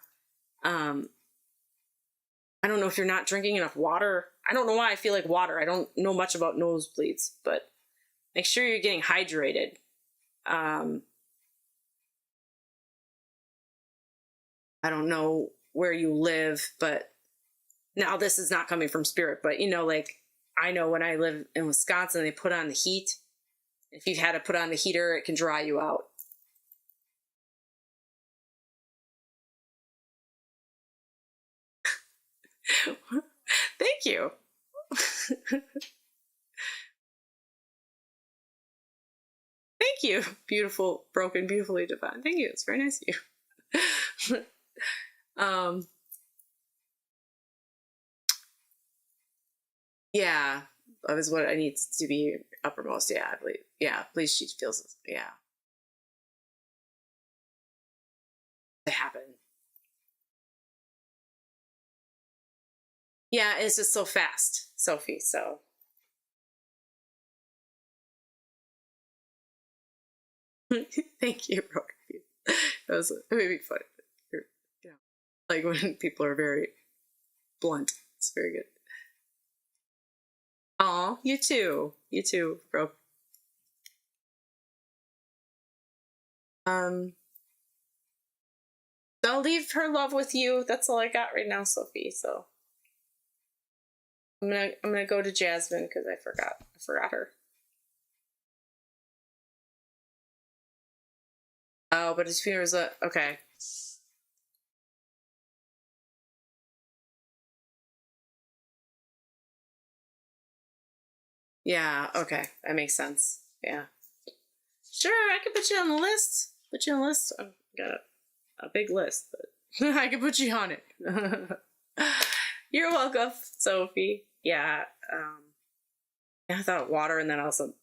I don't know if you're not drinking enough water. I don't know why I feel like water. I don't know much about nosebleeds, but make sure you're getting hydrated. I don't know where you live, but now this is not coming from spirit, but like, I know when I live in Wisconsin, they put on the heat. If you've had to put on the heater, it can dry you out. Thank you. Thank you. Beautiful, broken, beautifully divine. Thank you. It's very nice of you. Yeah, that is what I need to be uppermost. Yeah, I believe. Yeah, please, she feels. Yeah, to happen. Yeah, it's just so fast, Sophie. So. Thank you, Rocky. That was maybe funny. Yeah, like when people are very blunt. It's very good. Oh, you too, bro. So I'll leave her love with you. That's all I got right now, Sophie. So I'm gonna go to Jasmine because I forgot her. Oh, but his funeral's okay. Yeah, okay. That makes sense. Yeah. Sure, I can put you on the list. Put you on the list. I've got a big list, but I can put you on it. You're welcome, Sophie. Yeah. I thought water, and then also,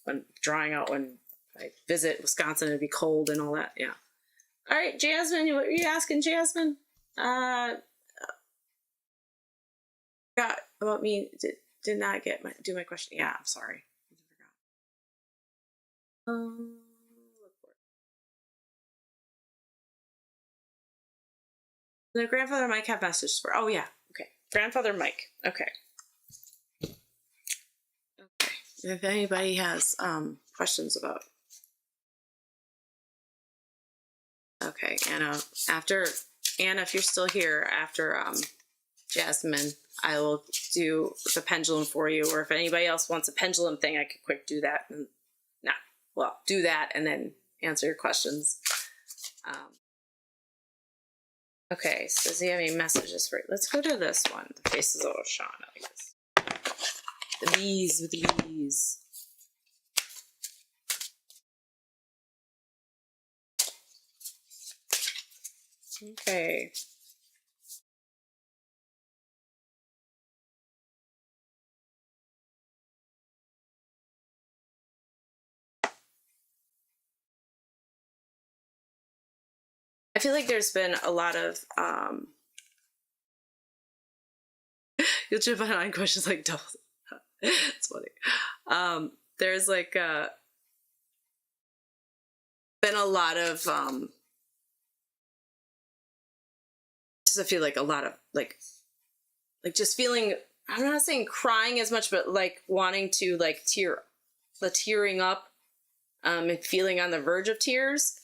when drying out when I visit Wisconsin, it'd be cold and all that. Yeah. All right, Jasmine, what were you asking, Jasmine? Forgot about me. Did not do my question. Yeah, I'm sorry. I forgot. The grandfather Mike have messages for. Oh yeah. Okay. Grandfather Mike. Okay. Okay. If anybody has questions about. Okay, Anna. Anna, if you're still here after Jasmine, I will do the pendulum for you. Or if anybody else wants a pendulum thing, I could quick do that. And do that and then answer your questions. Okay, so does he have any messages for you? Let's go to this one. The Faces of Oshana. Like this. The bees with the bees. Okay. I feel like there's been a lot of you'll trip on questions like double. It's funny. there's like been a lot of just I feel like a lot of like just feeling, I'm not saying crying as much, but like wanting to like tearing up and feeling on the verge of tears.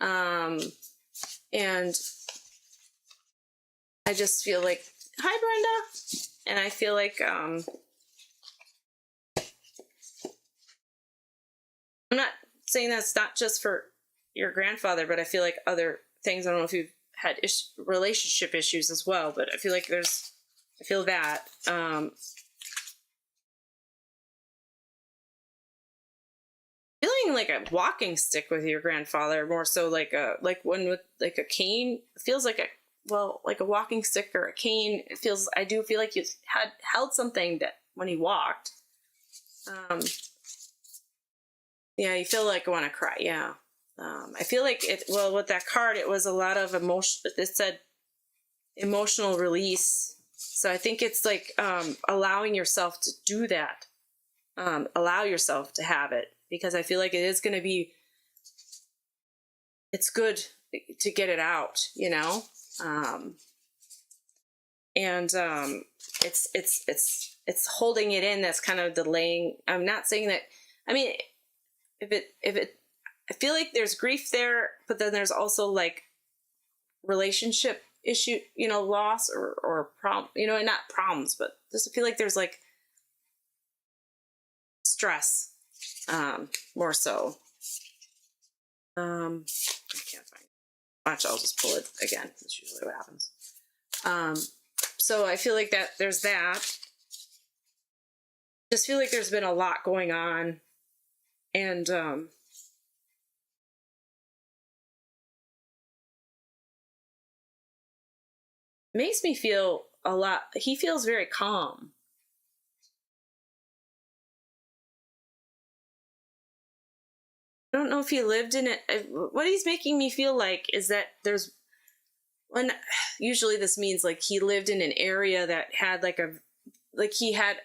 And I just feel like, hi Brenda. And I feel like I'm not saying that's not just for your grandfather, but I feel like other things, I don't know if you've had relationship issues as well, but I feel like I feel that. Feeling like a walking stick with your grandfather, more so like one with like a cane. It feels like like a walking stick or a cane. I do feel like you held something that when he walked. Yeah, you feel like I want to cry. Yeah. I feel like with that card, it was a lot of emotion. It said emotional release. So I think it's like allowing yourself to do that. Allow yourself to have it, because I feel like it is going to be, it's good to get it out, you know? It's holding it in. That's kind of delaying. I'm not saying that, I mean, I feel like there's grief there, but then there's also like relationship issue, you know, loss or problem, you know, and not problems, but just I feel like there's like stress, more so. I can't find it. Watch, I'll just pull it again. That's usually what happens. So I feel like that there's that. Just feel like there's been a lot going on, and makes me feel a lot. He feels very calm. I don't know if he lived in it. What he's making me feel like is that usually this means like he lived in an area that had he had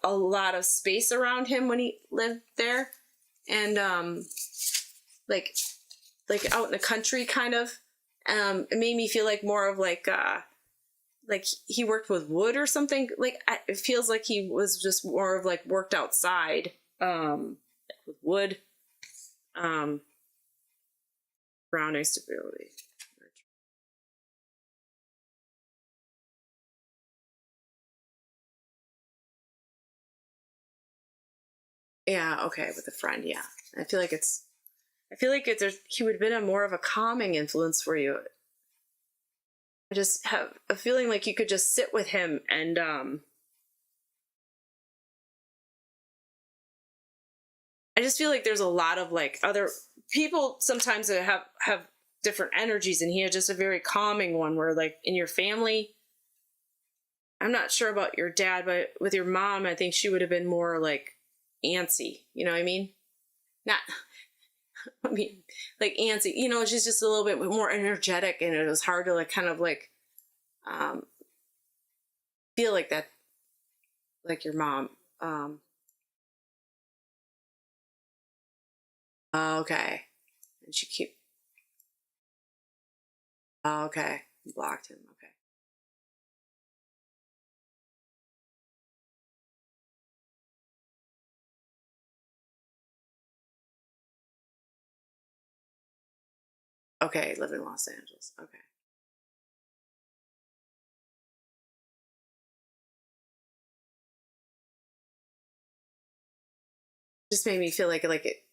a lot of space around him when he lived there. And, like out in the country kind of, it made me feel like more of like he worked with wood or something. Like it feels like he was just more of like worked outside, with wood. Grounding stability. Yeah, okay, with a friend, yeah. I feel like he would have been more of a calming influence for you. I just have a feeling like you could just sit with him and I just feel like there's a lot of like other people sometimes that have different energies, and he had just a very calming one where like in your family, I'm not sure about your dad, but with your mom, I think she would have been more like antsy, you know what I mean? Not, I mean, like antsy, you know, she's just a little bit more energetic, and it was hard to like kind of like feel like that, like your mom. Okay. And she okay. Blocked him. Okay. Okay, live in Los Angeles. Okay. Just made me feel like it.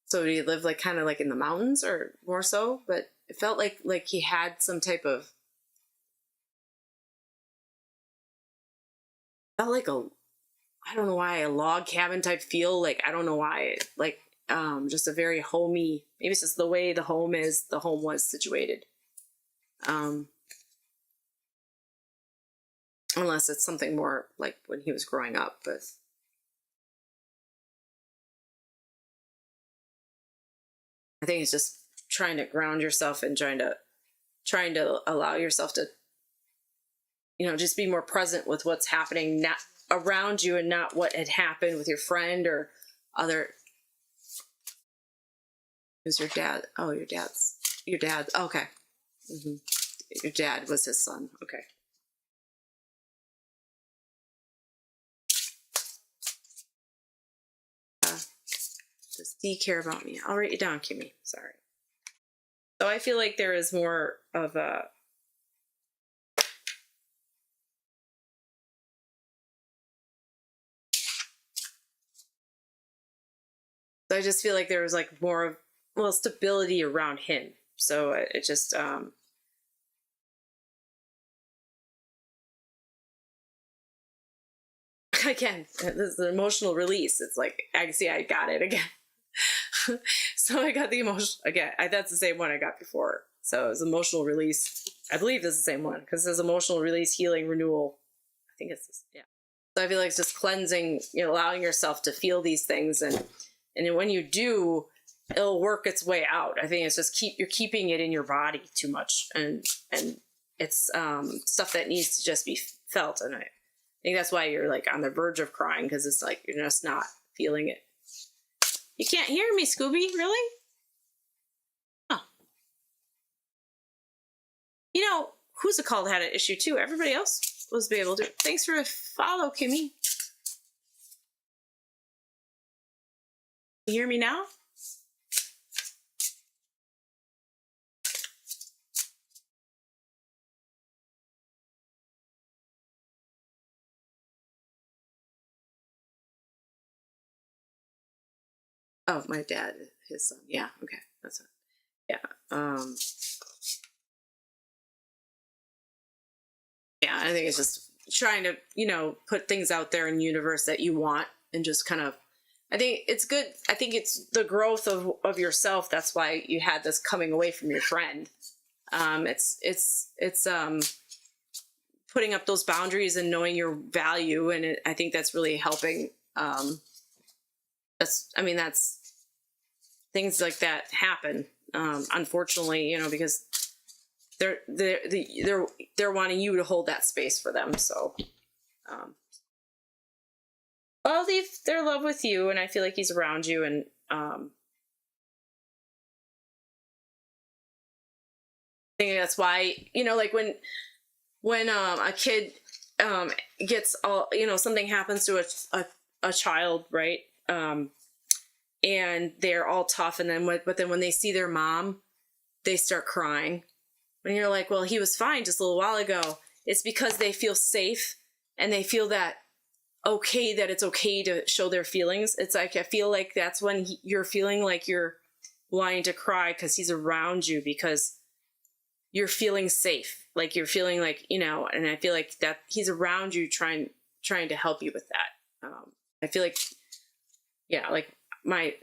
So he lived like kind of like in the mountains or more so, but it felt like he had some type of, felt like I don't know why, a log cabin type feel. Like, I don't know why, like, just a very homey, maybe it's just the way the home was situated. Unless it's something more like when he was growing up, but I think it's just trying to ground yourself and trying to allow yourself to, you know, just be more present with what's happening not around you and not what had happened with your friend or other. Who's your dad? Oh, your dad. Oh, okay. Mm-hmm. Your dad was his son. Okay. Does he care about me? I'll write you down, Kimmy. Sorry. So I feel like there is more of a. I just feel like there was like more of, well, stability around him. So it just, again, this is an emotional release. It's like, I see, I got it again. So I got the emotional, again, that's the same one I got before. So it was emotional release. I believe this is the same one because it says emotional release, healing, renewal. I think it's this, yeah. So I feel like it's just cleansing, allowing yourself to feel these things. And then when you do, it'll work its way out. I think it's just you're keeping it in your body too much. And it's stuff that needs to just be felt. And I think that's why you're like on the verge of crying, because it's like you're just not feeling it. You can't hear me, Scooby, really? Oh. Who's a called had an issue too. Everybody else was be able to. Thanks for a follow, Kimmy. You hear me now? Oh, my dad, his son. Yeah, okay. That's it. Yeah. Yeah, I think it's just trying to, put things out there in the universe that you want, and just kind of, I think it's good. I think it's the growth of yourself. That's why you had this coming away from your friend. It's putting up those boundaries and knowing your value. And I think that's really helping. That's things like that happen. Unfortunately, because they're wanting you to hold that space for them. So, I'll leave their love with you, and I feel like he's around you. And I think that's why, like when a kid gets all, something happens to a child, right? And they're all tough, and then but then when they see their mom, they start crying. When you're like, well, he was fine just a little while ago. It's because they feel safe, and they feel that it's okay to show their feelings. It's like, I feel like that's when you're feeling like you're wanting to cry, because he's around you, because you're feeling safe. Like you're feeling like, and I feel like that he's around you trying to help you with that. I feel like, yeah, like my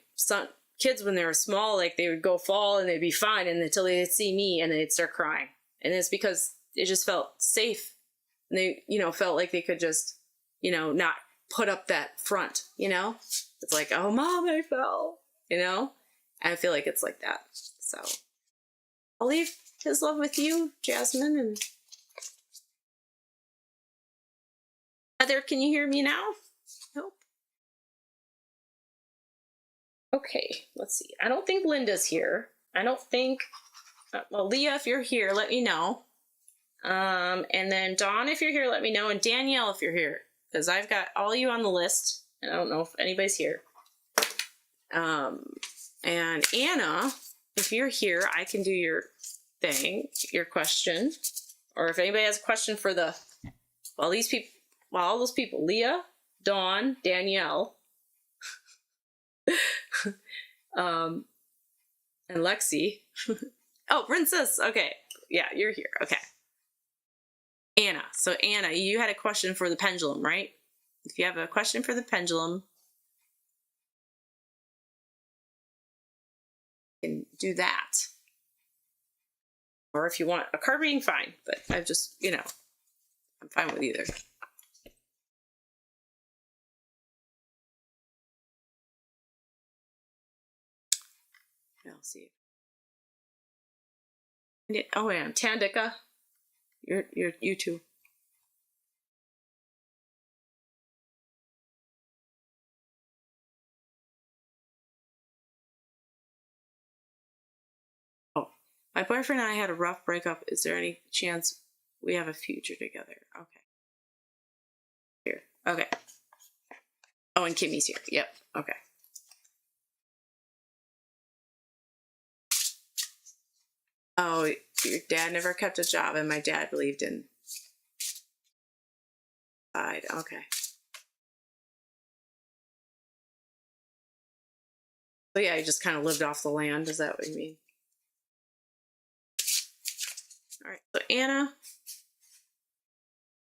kids, when they were small, like they would go fall and they'd be fine, and until they'd see me and they'd start crying. And it's because it just felt safe. And they, felt like they could just, not put up that front, It's like, oh, Mom, I fell, And I feel like it's like that. So I'll leave his love with you, Jasmine. And Heather, can you hear me now? Nope. Okay, let's see. I don't think Linda's here. I don't think, well, Leah, if you're here, let me know. And then Dawn, if you're here, let me know. And Danielle, if you're here, because I've got all you on the list, and I don't know if anybody's here. And Anna, if you're here, I can do your thing, your question. Or if anybody has a question for all those people, Leah, Dawn, Danielle, and Lexi. Oh, Princess. Okay. Yeah, you're here. Okay. Anna. So Anna, you had a question for the pendulum, right? If you have a question for the pendulum, you can do that. Or if you want a card reading, fine. But I've just, I'm fine with either. I'll see. Oh, yeah, Tandika. You too. My boyfriend and I had a rough breakup. Is there any chance we have a future together? Okay. Here. Okay. Oh, and Kimmy's here. Yep. Okay. Oh, your dad never kept a job, and my dad believed in God. Okay. So yeah, he just kind of lived off the land. Is that what you mean? All right. So Anna,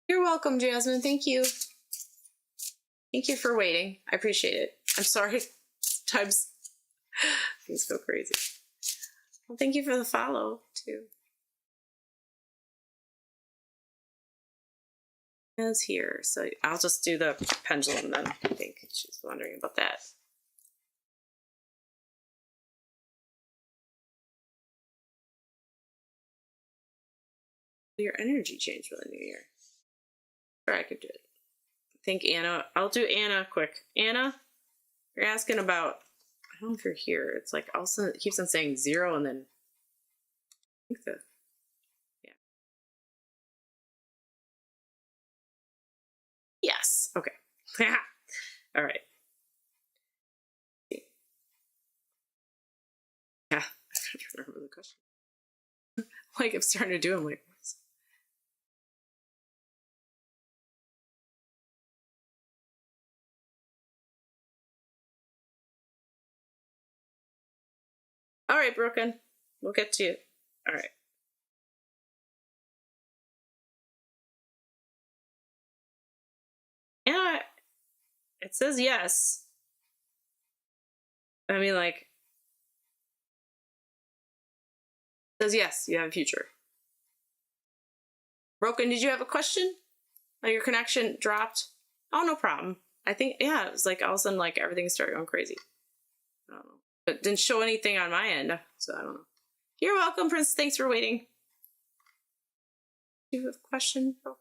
you're welcome, Jasmine. Thank you. Thank you for waiting. I appreciate it. I'm sorry. Sometimes things go crazy. Well, thank you for the follow too. Anna's here, so I'll just do the pendulum then. I think she's wondering about that. Your energy changed for the new year. Or I could do it. I think Anna, I'll do Anna quick. Anna, you're asking about, I don't know if you're here. It's like all of a sudden it keeps on saying 0 and then I think yeah. Yes. Okay. All right. Yeah. I can't remember the question. Like I'm starting to do, I'm like, what's... All right, Broken. We'll get to you. All right. Yeah, it says yes. I mean, like, it says yes, you have a future. Broken, did you have a question? Oh, your connection dropped? Oh, no problem. I think, yeah, it was like all of a sudden, like, everything started going crazy. I don't know. But it didn't show anything on my end, so I don't know. You're welcome, Prince. Thanks for waiting. Do you have a question, Broken?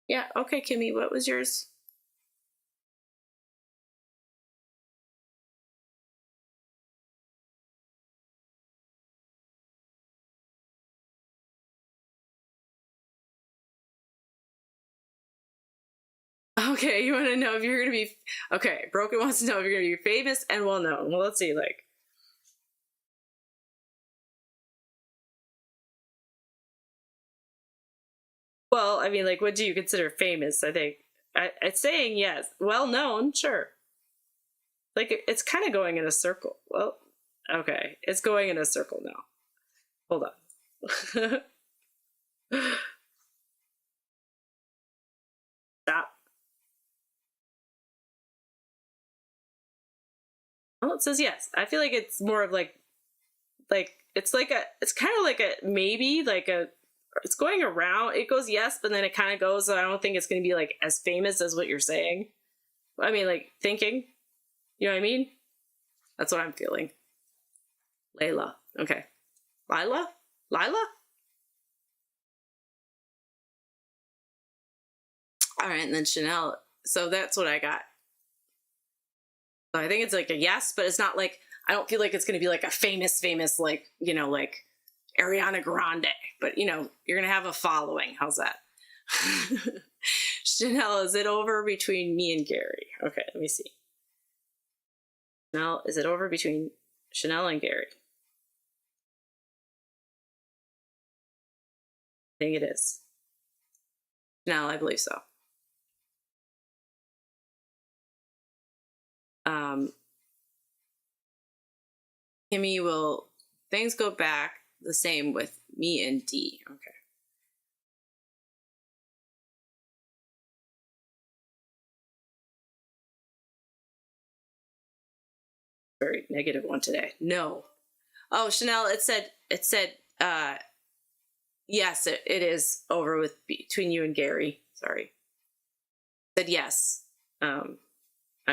Yeah, okay, Kimmy, what was yours? Okay, you want to know if you're going to be... Okay, Broken wants to know if you're going to be famous and well-known. Well, let's see, like... Well, I mean, like, what do you consider famous? I think it's saying yes. Well-known, sure. Like, it's kind of going in a circle. Well, okay, it's going in a circle now. Hold on. Stop. Oh, it says yes. I feel like it's more of like it's like a, it's kind of like a maybe, like a, it's going around. It goes yes, but then it kind of goes. So I don't think it's going to be like as famous as what you're saying. I mean, like thinking. You know what I mean? That's what I'm feeling. Layla. Okay. Lila? Lila? All right, and then Chanel. So that's what I got. So I think it's like a yes, but it's not like, I don't feel like it's going to be like a famous, like, you know, like Ariana Grande. But, you know, you're going to have a following. How's that? Chanel, is it over between me and Gary? Okay, let me see. Chanel, is it over between Chanel and Gary? I think it is. Chanel, I believe so. Kimmy, will things go back the same with me and D? Okay. Very negative one today. No. Oh, Chanel, it said, yes, it is over with between you and Gary. Sorry. It said yes. I'm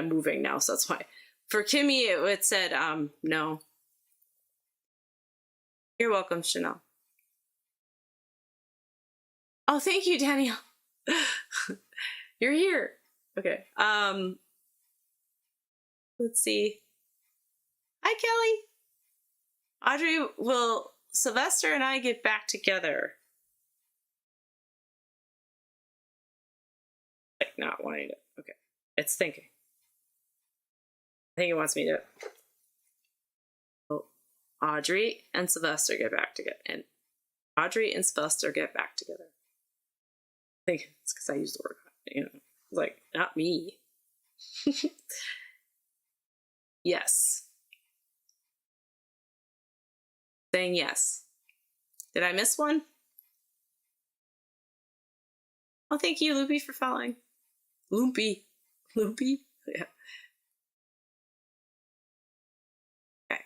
moving now, so that's why. For Kimmy, it said no. You're welcome, Chanel. Oh, thank you, Danielle. You're here. Okay. Let's see. Hi, Kelly. Audrey, will Sylvester and I get back together? Like, not wanting to. Okay. It's thinking. I think it wants me to. Will Audrey and Sylvester get back together? And Audrey and Sylvester get back together. I think it's because I used the word, like, not me. Yes. Saying yes. Did I miss one? Oh, thank you, Loopy, for following. Loopy. Loopy? Yeah. Okay.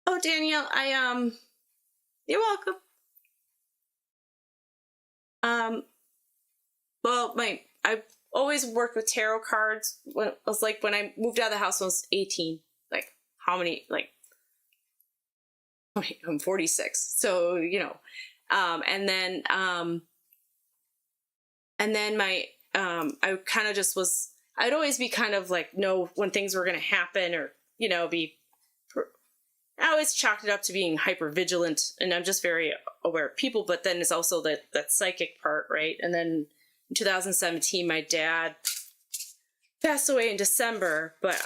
Oh, Danielle, you're welcome. Well, I always worked with tarot cards. When it was like when I moved out of the house when I was 18. Like, how many? Like, I'm 46, so and then my I kind of just was. I'd always be kind of like know when things were going to happen, or be. I always chalked it up to being hyper vigilant, and I'm just very aware of people. But then it's also that psychic part, right? And then in 2017, my dad passed away in December, but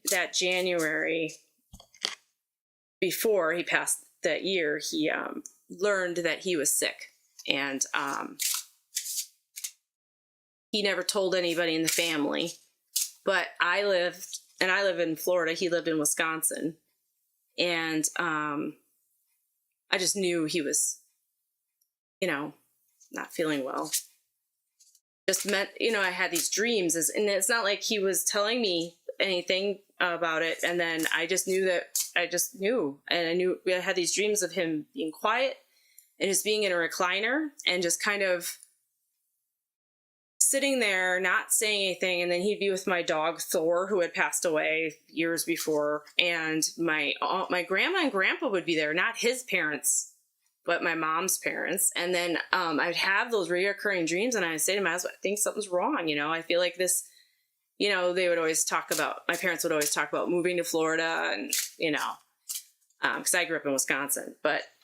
that January before he passed that year, he learned that he was sick, and he never told anybody in the family. But I live in Florida. He lived in Wisconsin. And I just knew he was, not feeling well. Just meant, I had these dreams, and it's not like he was telling me anything about it. And then I just knew and I knew I had these dreams of him being quiet and just being in a recliner and just kind of sitting there, not saying anything. And then he'd be with my dog, Thor, who had passed away years before. And my grandma and grandpa would be there, not his parents, but my mom's parents. And then I'd have those reoccurring dreams, and I'd say to my husband, I think something's wrong. I feel like this, they would always my parents would always talk about moving to Florida, and, because I grew up in Wisconsin,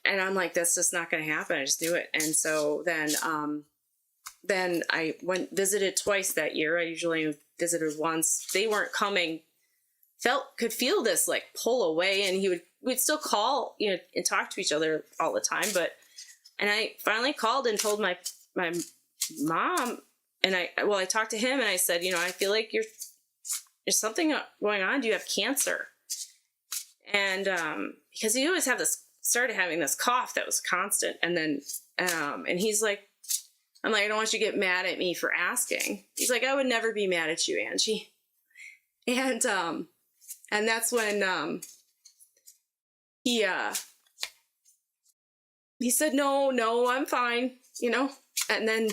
and I'm like, that's just not going to happen. I just knew it. And so then I visited twice that year. I usually visited once. They weren't coming. Could feel this like pull away, and we'd still call, and talk to each other all the time. And I finally called and told my mom, and I talked to him, and I said, I feel like there's something going on. Do you have cancer? And because he always started having this cough that was constant, and then and he's like, I'm like, I don't want you to get mad at me for asking. He's like, I would never be mad at you, Angie. And that's when he said, no, I'm fine, And then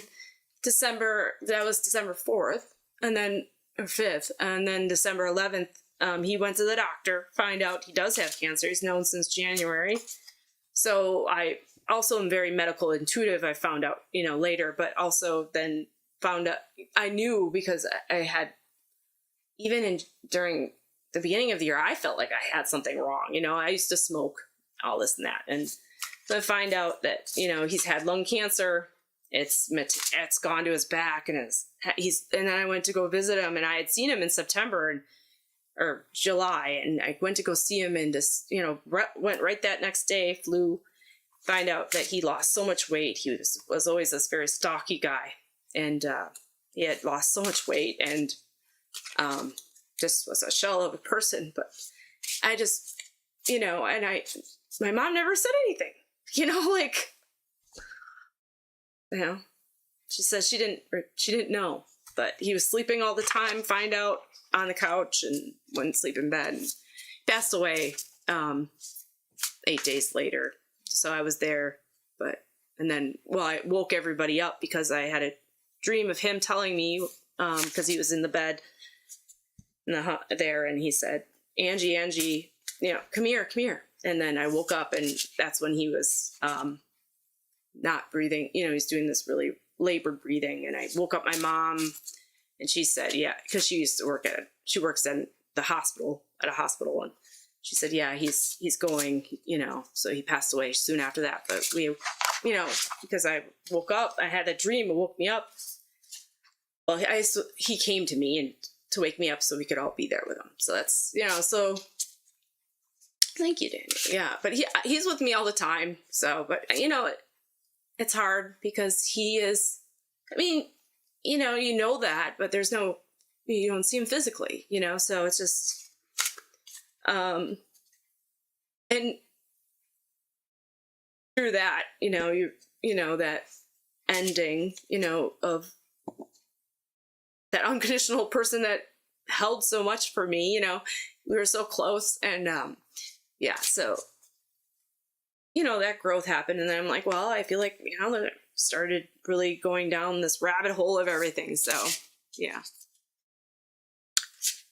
that was December 4th, and then or 5th, and then December 11th, he went to the doctor, find out he does have cancer. He's known since January. So I also am very medical intuitive, I found out, later, but also then found out, I knew because I had, even during the beginning of the year, I felt like I had something wrong. I used to smoke, all this and that. And so I find out that, he's had lung cancer. It's gone to his back, and and then I went to go visit him, and I had seen him in September or July, and I went to go see him, and just, went right that next day, flew. Find out that he lost so much weight. He was always this very stocky guy, and he had lost so much weight, and just was a shell of a person. But I just, my mom never said anything, she says she didn't know, but he was sleeping all the time. Find out on the couch and wouldn't sleep in bed. And passed away 8 days later. So I was there, and then I woke everybody up because I had a dream of him telling me, because he was in the bed there, and he said, Angie, come here. And then I woke up, and that's when he was not breathing. He's doing this really labored breathing, and I woke up my mom, and she said, yeah, because she works in the hospital, at a hospital, and she said, yeah, he's going, so he passed away soon after that. But we, because I woke up, I had a dream, it woke me up. Well, he came to me and to wake me up so we could all be there with him. So that's, so thank you, Daniel. Yeah, but he's with me all the time. So, but it's hard because he is, you know that, but you don't see him physically, so it's just, and through that, that ending, of that unconditional person that held so much for me, we were so close, and, so, that growth happened, and then I'm like, well, I feel like, that it started really going down this rabbit hole of everything, so, yeah.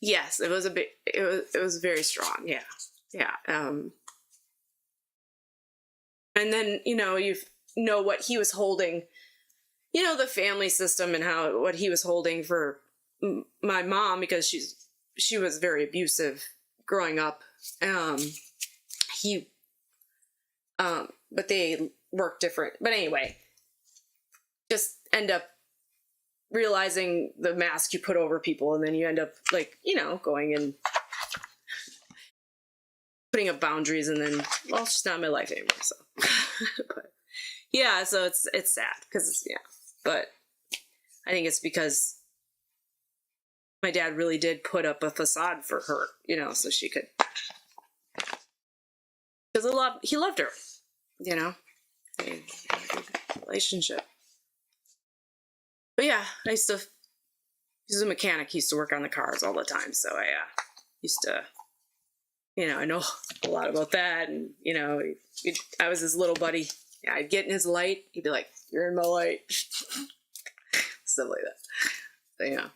Yes, it was it was very strong, yeah. And then, you know what he was holding, the family system and what he was holding for my mom, because she was very abusive growing up. But they work different. But anyway, just end up realizing the mask you put over people, and then you end up going and putting up boundaries, and then, well, it's just not my life anymore. So, but yeah, so it's sad because but I think it's because my dad really did put up a facade for her, so she could, because he loved her, relationship. But yeah, he's a mechanic. He used to work on the cars all the time. So I used to, I know a lot about that. And, I was his little buddy. Yeah, I'd get in his light. He'd be like, you're in my light. Stuff like that. But yeah.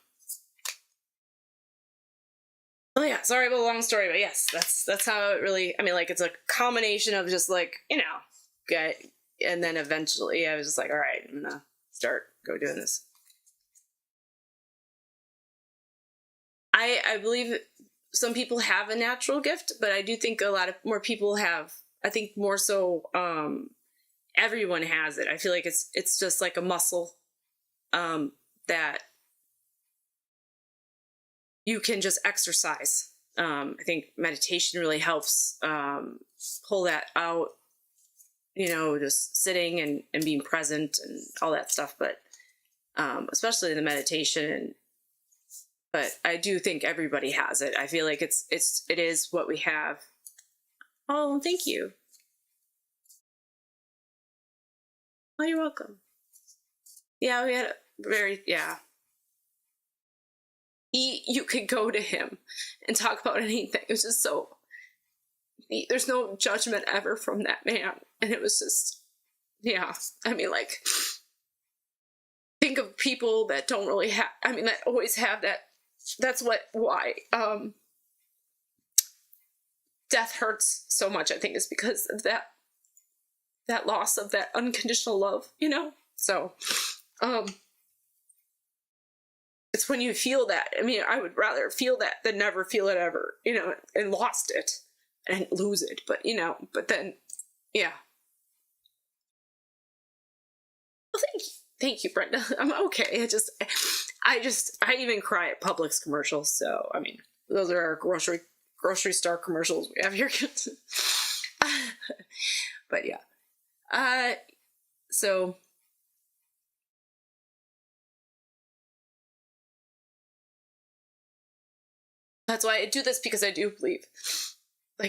Oh yeah, sorry about the long story, but yes, that's how it really, it's a combination of just and then eventually I was just like, all right, I'm gonna go doing this. I believe some people have a natural gift, but I do think a lot of more people have, I think more so, everyone has it. I feel like it's just like a muscle, that you can just exercise. I think meditation really helps, pull that out, just sitting and being present and all that stuff. But, especially the meditation, but I do think everybody has it. I feel like it is what we have. Oh, thank you. Oh, you're welcome. Yeah, we had you could go to him and talk about anything. It was just there's no judgment ever from that man. And it was just, think of people that don't really have, that always have that. That's why death hurts so much, I think, is because of that loss of that unconditional love, So, it's when you feel that. I would rather feel that than never feel it ever, and lost it and lose it. But, but then, yeah. Well, thank you, Brenda. I'm okay. I even cry at Publix commercials. So, those are our grocery store commercials we have here. But yeah. So that's why I do this, because I do believe,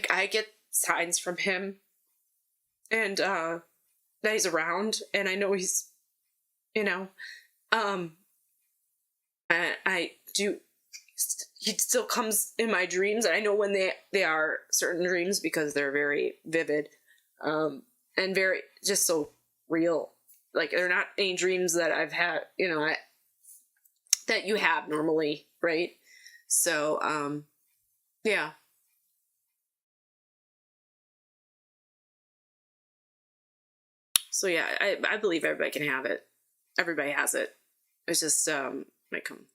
I get signs from him, and that he's around, and I know he's, I do. He still comes in my dreams, and I know when they are certain dreams, because they're very vivid, and very just so real. They're not any dreams that I've had, that you have normally, right? So, yeah. So yeah, I believe everybody can have it. Everybody has it. It's just, might come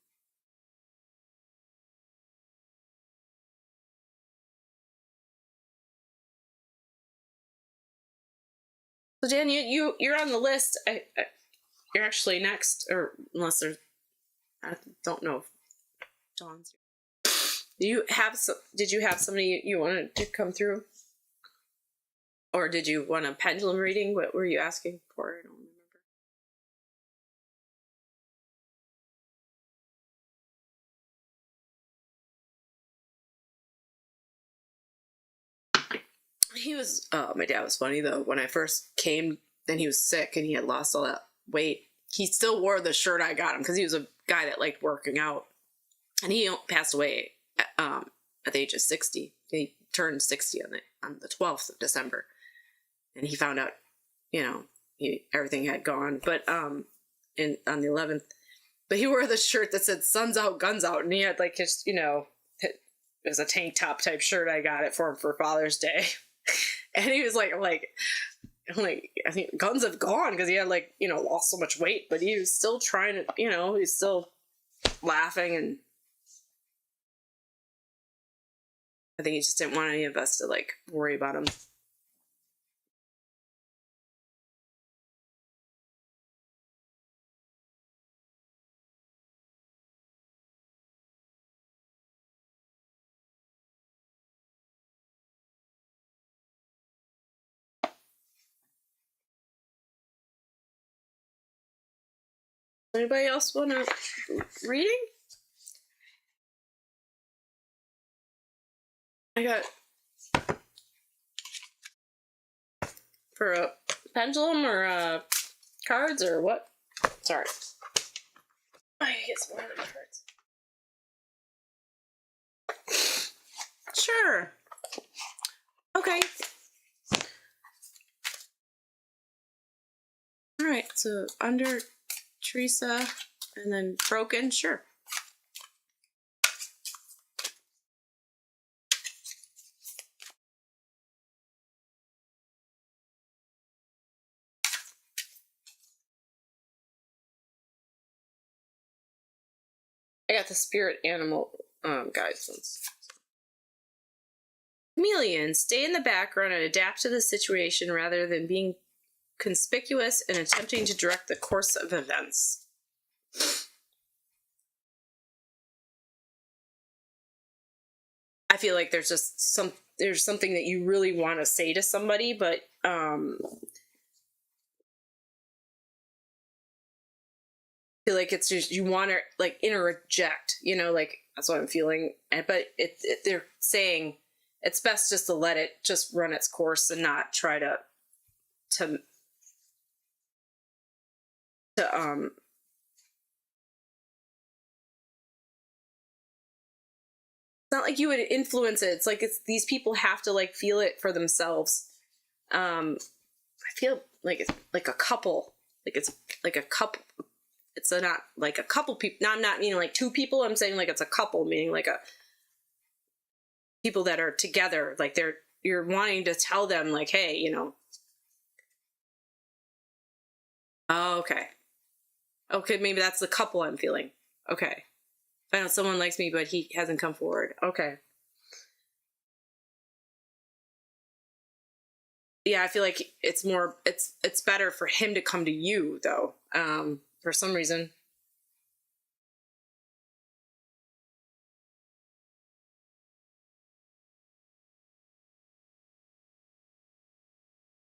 So Dan, you're on the list. You're actually next, or unless there's, I don't know if Dawn's. Did you have somebody you wanted to come through? Or did you want a pendulum reading? What were you asking for? I don't remember. My dad was funny though. When I first came, then he was sick and he had lost all that weight. He still wore the shirt I got him because he was a guy that liked working out. And he passed away at the age of 60. He turned 60 on the 12th of December. And he found out, everything had gone. But on the 11th, but he wore the shirt that said "Sun's out, guns out," and he had like his, it was a tank top type shirt. I got it for him for Father's Day, and he was like, I think guns have gone because he had lost so much weight, but he was still trying to, he's still laughing, and I think he just didn't want any of us to worry about him. Anybody else want a reading? I got for a pendulum or cards or what? Sorry. I get some random cards. Sure. Okay. All right. So under Teresa and then broken. Sure. I got the spirit animal guides ones. Chameleon, stay in the background and adapt to the situation rather than being conspicuous and attempting to direct the course of events. I feel like there's just there's something that you really want to say to somebody, but I feel like it's just you want to interject, that's what I'm feeling. But they're saying it's best just to let it just run its course and not try to it's not like you would influence it. It's like these people have to feel it for themselves. I feel like it's like a couple, it's like a couple. It's not like a couple people. No, I'm not meaning two people. I'm saying it's a couple, meaning a people that are together. You're wanting to tell them hey, Oh, okay. Okay, maybe that's the couple I'm feeling. Okay. I know someone likes me, but he hasn't come forward. Okay. Yeah, I feel like it's better for him to come to you though. For some reason.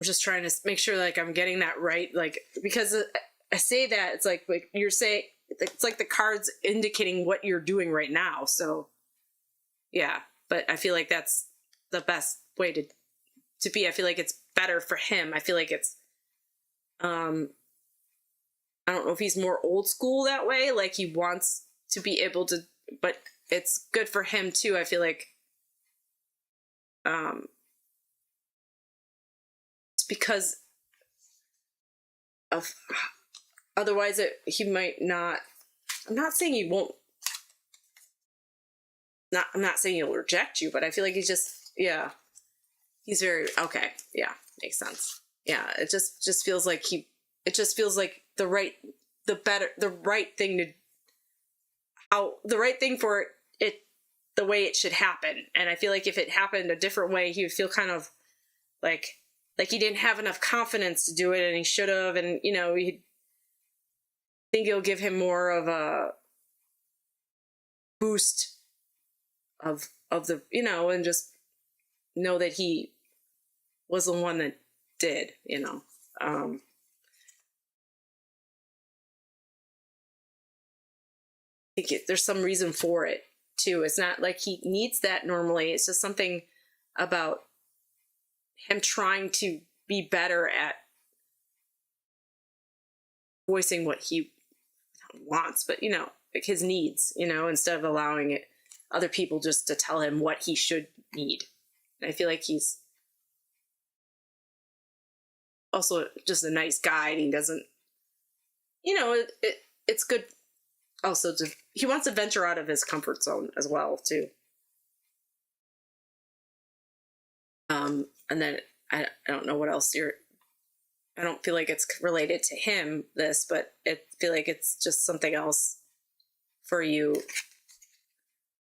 I'm just trying to make sure I'm getting that right. Because I say that it's like you're saying, it's like the cards indicating what you're doing right now. So yeah, but I feel like that's the best way to be. I feel like it's better for him. I feel like it's, I don't know if he's more old school that way. He wants to be able to, but it's good for him too. I feel like, it's because of, otherwise he might not, I'm not saying he won't, I'm not saying he'll reject you, but I feel like he's just, yeah, he's very, okay. Yeah. Makes sense. Yeah. It just feels like it just feels like the right thing for it, the way it should happen. And I feel like if it happened a different way, he would feel kind of like he didn't have enough confidence to do it and he should have, and you know, you think it'll give him more of a boost of the, you know, and just know that he was the one that did, you know. I think there's some reason for it too. It's not like he needs that normally. It's just something about him trying to be better at voicing what he wants, but you know, like his needs, you know, instead of allowing it other people just to tell him what he should need. And I feel like he's also just a nice guy, and he doesn't, you know, it's good also to, he wants to venture out of his comfort zone as well too. And then I don't know what else I don't feel like it's related to him, this, but I feel like it's just something else for you.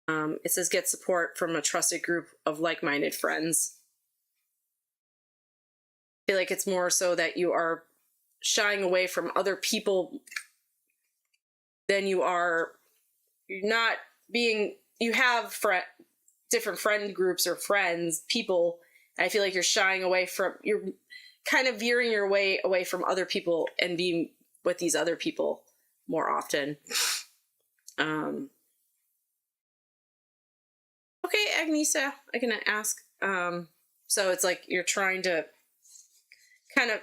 It says get support from a trusted group of like-minded friends. I feel like it's more so that you are shying away from other people than you're not being, you have different friend groups or friends, people. I feel like you're shying away from, you're kind of veering your way away from other people and being with these other people more often. Okay, Agnesia, I can ask. So it's like you're trying to kind of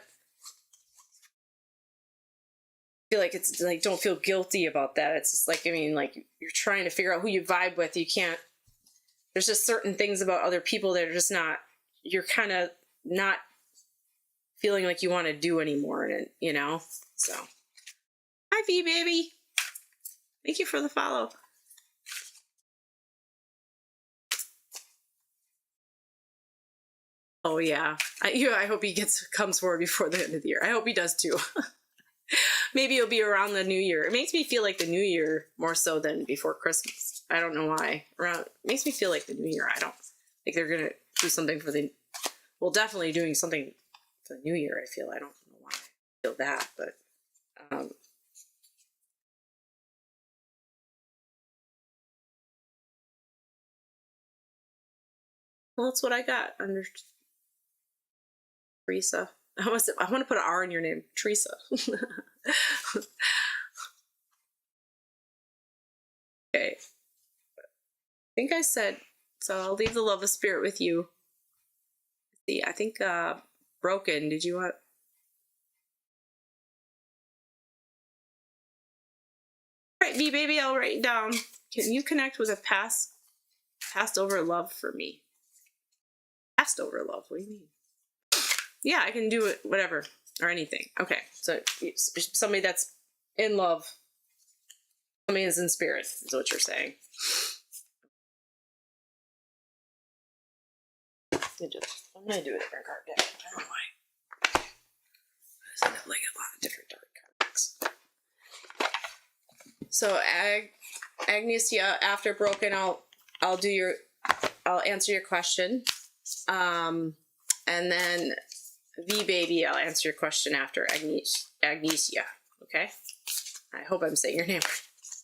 feel like it's like, don't feel guilty about that. It's just like, I mean, like you're trying to figure out who you vibe with. You can't, there's just certain things about other people that are just not, you're kind of not feeling like you want to do anymore, and you know. So hi V baby, thank you for the follow. Oh yeah, I hope he comes forward before the end of the year. I hope he does too. Maybe it'll be around the new year. It makes me feel like the new year more so than before Christmas. I don't know why. It makes me feel like the new year. I don't think they're gonna do something for the, well, definitely doing something for the new year. I feel, I don't know why I feel that, but well, that's what I got under Teresa. I want to put an R in your name, Teresa. Okay. I think I said, so I'll leave the love of spirit with you. See, I think broken. Did you want? All right, V baby, I'll write it down. Can you connect with a passed over love for me? Passed over love. What do you mean? Yeah, I can do it, whatever, or anything. Okay, so somebody that's in love, somebody is in spirit, is what you're saying. I'm gonna do a different card deck. I don't know why. I end up like a lot of different dark card decks. So Agnes, yeah, after broken, I'll answer your question, and then V baby, I'll answer your question after Agnesia. Okay, I hope I'm saying your name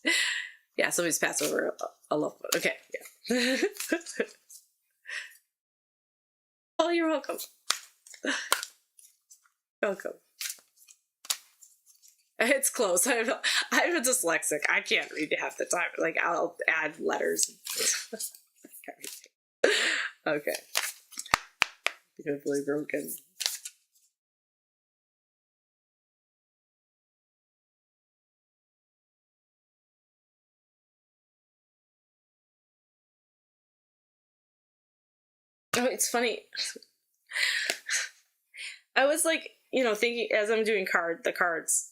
right. Yeah, somebody's passed over a love boat. Okay, yeah. Oh, you're welcome. Welcome. It's close. I'm a dyslexic. I can't read half the time. Like, I'll add letters. Okay. Beautifully broken. Oh, it's funny. I was like, you know, thinking as I'm doing the cards,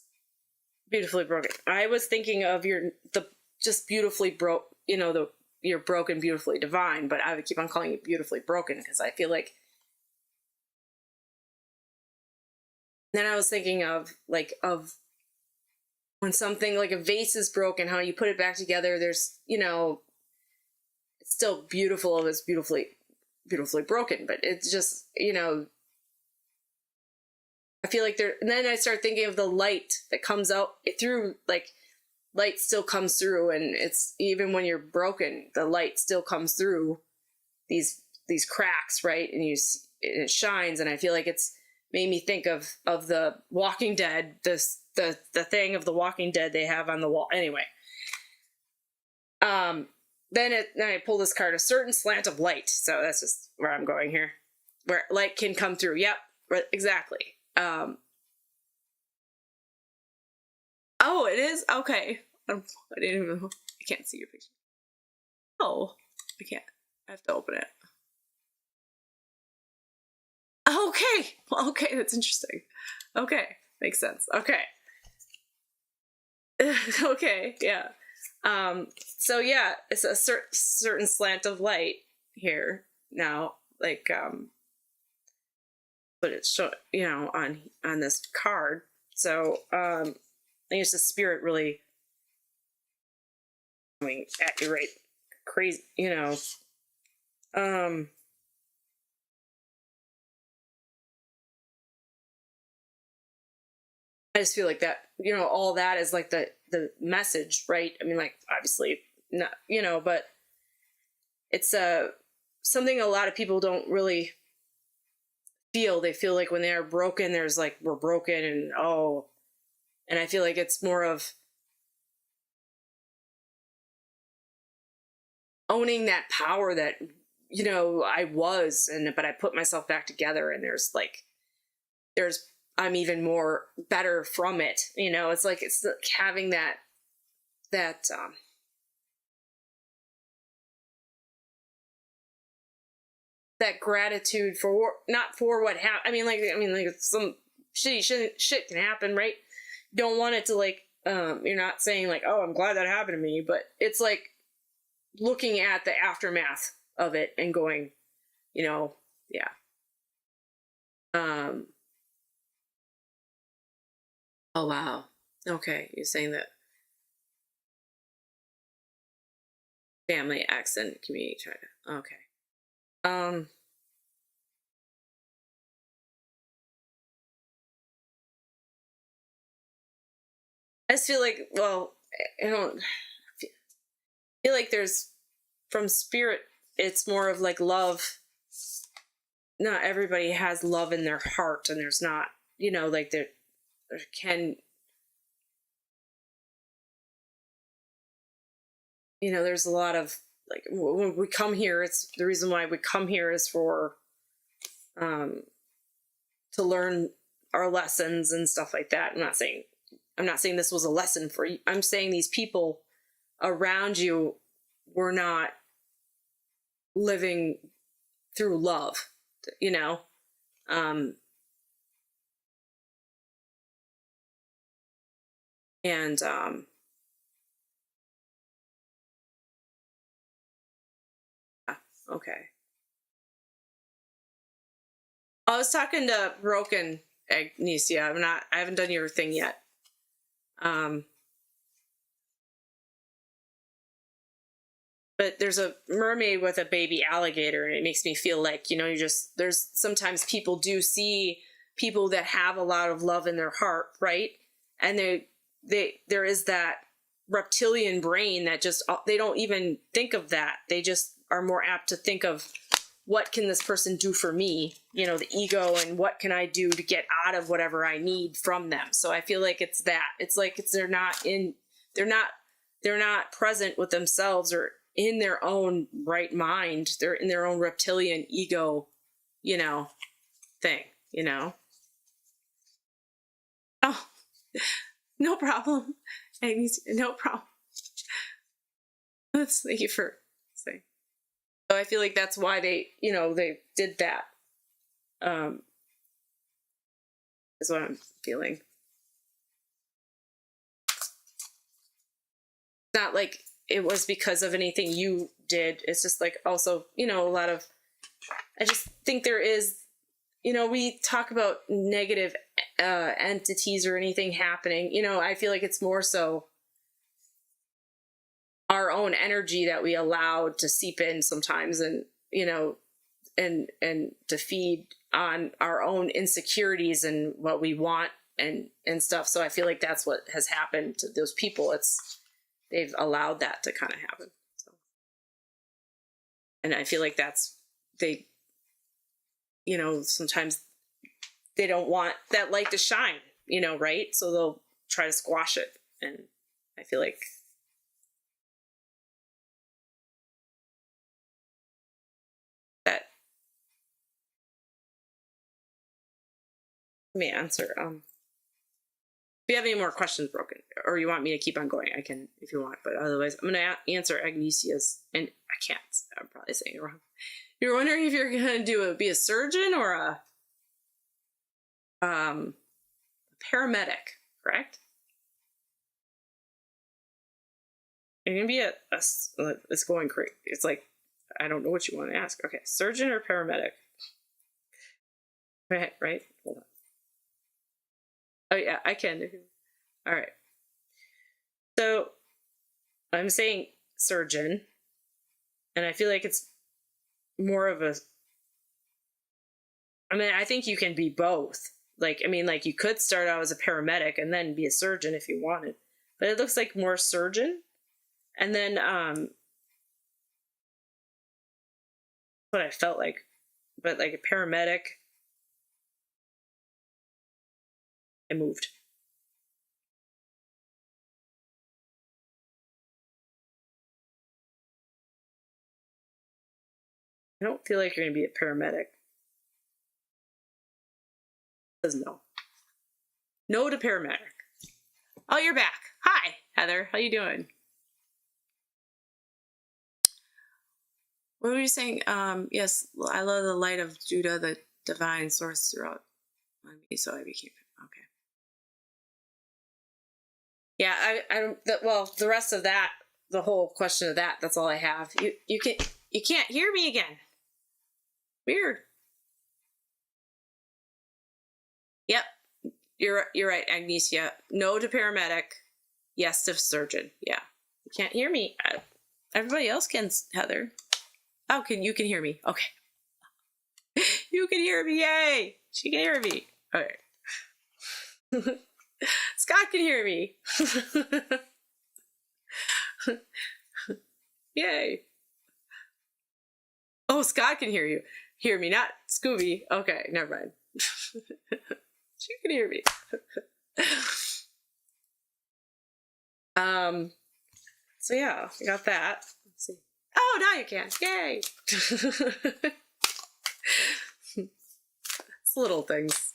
beautifully broken. I was thinking of the just beautifully broke, you know, you're broken, beautifully divine, but I would keep on calling it beautifully broken because I feel like. Then I was thinking of when something like a vase is broken, how you put it back together. There's, you know, it's still beautiful. It's beautifully broken, but it's just, you know, I feel like and then I start thinking of the light that comes out through, like, light still comes through, and it's, even when you're broken, the light still comes through these cracks, right? And it shines, and I feel like it's made me think of the Walking Dead, the thing of the Walking Dead they have on the wall. Anyway, then I pull this card, a certain slant of light. So that's just where I'm going here, where light can come through. Yep, exactly. Oh, it is? Okay. I didn't even, I can't see your picture. Oh, I can't. I have to open it. Okay. Okay, that's interesting. Okay, makes sense. Okay. Okay, yeah. So yeah, it's a certain slant of light here now, like, but it's on this card. So I think it's the spirit really coming at you, right? Crazy, I just feel like that, all that is like the message, right? I mean, like, obviously not, but it's something a lot of people don't really feel. They feel like when they are broken, there's like, we're broken, and I feel like it's more of owning that power that, I was, but I put myself back together, and I'm even more better from it. It's like having that gratitude for, not for what happened. I mean, like some shit can happen, right? Don't want it to, like, you're not saying like, oh, I'm glad that happened to me, but it's like looking at the aftermath of it and going, yeah. Oh, wow. Okay. You're saying that family, accent, community, China. Okay. I just feel like, well, I don't feel like there's, from spirit, it's more of like love. Not everybody has love in their heart, and there's not, like there can, there's a lot of, like, when we come here, it's the reason why we come here is for to learn our lessons and stuff like that. I'm not saying this was a lesson for you. I'm saying these people around you were not living through love, and okay. I was talking to Broken Agnesia. I haven't done your thing yet. But there's a mermaid with a baby alligator, and it makes me feel like, there's sometimes people do see people that have a lot of love in their heart, right? And there is that reptilian brain that just, they don't even think of that. They just are more apt to think of, what can this person do for me? The ego, and what can I do to get out of whatever I need from them? So I feel like it's that. It's like they're not present with themselves or in their own right mind. They're in their own reptilian ego, thing, Oh, no problem. No problem. Thank you for saying. So I feel like that's why they did that. Is what I'm feeling. Not like it was because of anything you did. It's just like also, a lot of, I just think there is, we talk about negative entities or anything happening. I feel like it's more so our own energy that we allow to seep in sometimes, and and to feed on our own insecurities and what we want and stuff. So I feel like that's what has happened to those people. They've allowed that to kind of happen. So, and I feel like they, sometimes they don't want that light to shine, right? So they'll try to squash it. And I feel like that. Let me answer. If you have any more questions, Broken, or you want me to keep on going, I can if you want. But otherwise, I'm going to answer Agnesia's, and I can't. I'm probably saying it wrong. You're wondering if you're going to be a surgeon or a paramedic, correct? You're going to be it's going crazy. It's like, I don't know what you want to ask. Okay, surgeon or paramedic? Right? Hold on. Oh, yeah, I can. All right. So I'm saying surgeon, and I feel like it's more of I think you can be both. Like you could start out as a paramedic and then be a surgeon if you wanted, but it looks like more surgeon. And then, what I felt like, but like a paramedic, I moved. I don't feel like you're going to be a paramedic. It says no. No to paramedic. Oh, you're back. Hi, Heather. How you doing? What were you saying? Yes, I love the light of Judah, the divine source throughout me, so I became okay. Yeah, the rest of that, the whole question of that, that's all I have. You can't hear me again. Weird. Yep, you're right, Agnesia. No to paramedic, yes to surgeon. Yeah, you can't hear me. Everybody else can, Heather. Oh, you can hear me? Okay. You can hear me, yay! She can hear me. Okay. Scott can hear me. Yay. Oh, Scott can hear me, not Scooby. Okay, never mind. She can hear me. So yeah, I got that. Let's see. Oh, now you can. Yay. It's little things.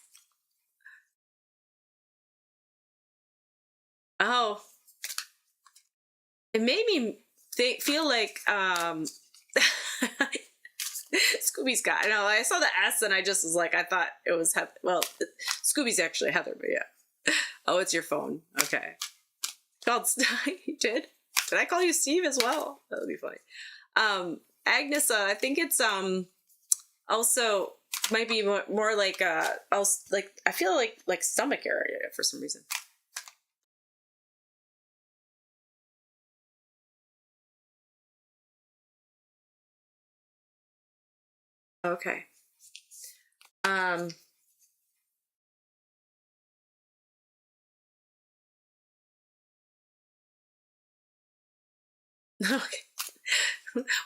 Oh, it made me feel like Scooby's got. I know. I saw the S and I just was like, I thought it was Heather. Well, Scooby's actually Heather, but yeah. Oh, it's your phone. Okay. Called. You did? Did I call you Steve as well? That would be funny. Agnes, I think it's also might be more like I feel like stomach area for some reason. Okay. Okay.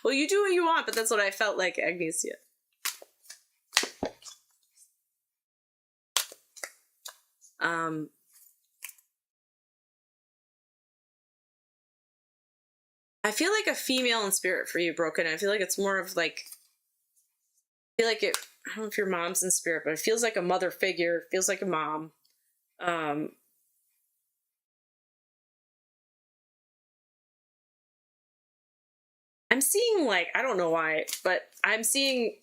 Well, you do what you want, but that's what I felt like, Agnesia. I feel like a female in spirit for you, Broken. I feel like it's more of like, I feel like it, I don't know if your mom's in spirit, but it feels like a mother figure. It feels like a mom. I'm seeing like, I don't know why, but I'm seeing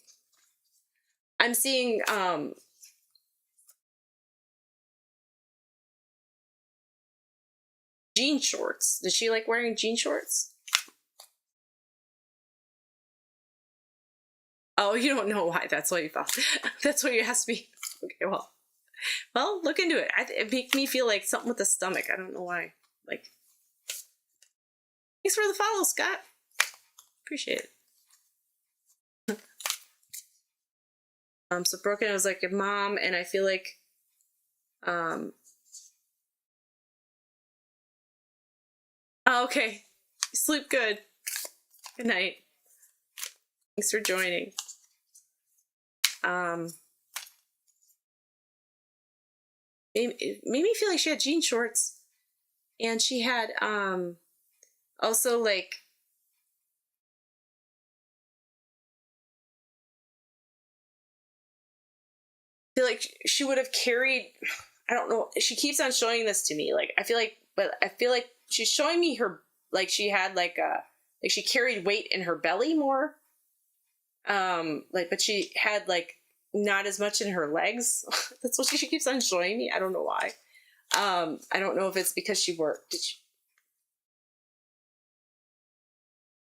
jean shorts. Does she like wearing jean shorts? Oh, you don't know why. That's why you thought. That's why you asked me. Okay, well, look into it. It makes me feel like something with the stomach. I don't know why. Like, thanks for the follow, Scott. Appreciate it. So Broken was like a mom, and I feel like, oh, okay. Sleep good. Good night. Thanks for joining. It made me feel like she had jean shorts, and she had also like, I feel like she would have carried, I don't know, she keeps on showing this to me, like I feel like she's showing me her, like she had like she carried weight in her belly more, like, but she had like not as much in her legs. That's what she keeps on showing me. I don't know why. I don't know if it's because she worked.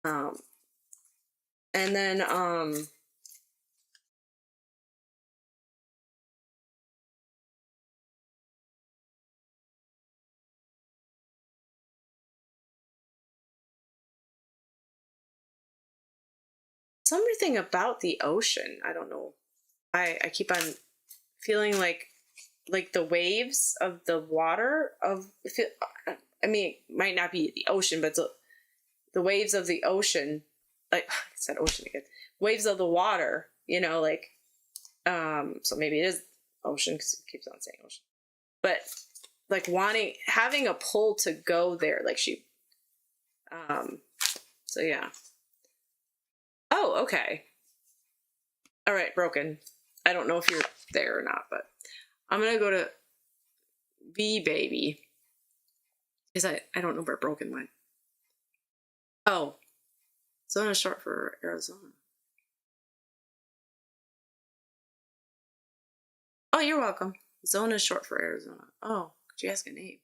And then something about the ocean. I don't know. I keep on feeling like the waves of the water of, I mean, it might not be the ocean, but the waves of the ocean, like I said ocean again, waves of the water, you know, like, so maybe it is ocean because it keeps on saying ocean, but like having a pull to go there, like she, so yeah. Oh, okay. All right, Broken. I don't know if you're there or not, but I'm gonna go to V Baby because I don't know where Broken went. Oh, Zona is short for Arizona. Oh, you're welcome. Zona is short for Arizona. Oh, could you ask a name?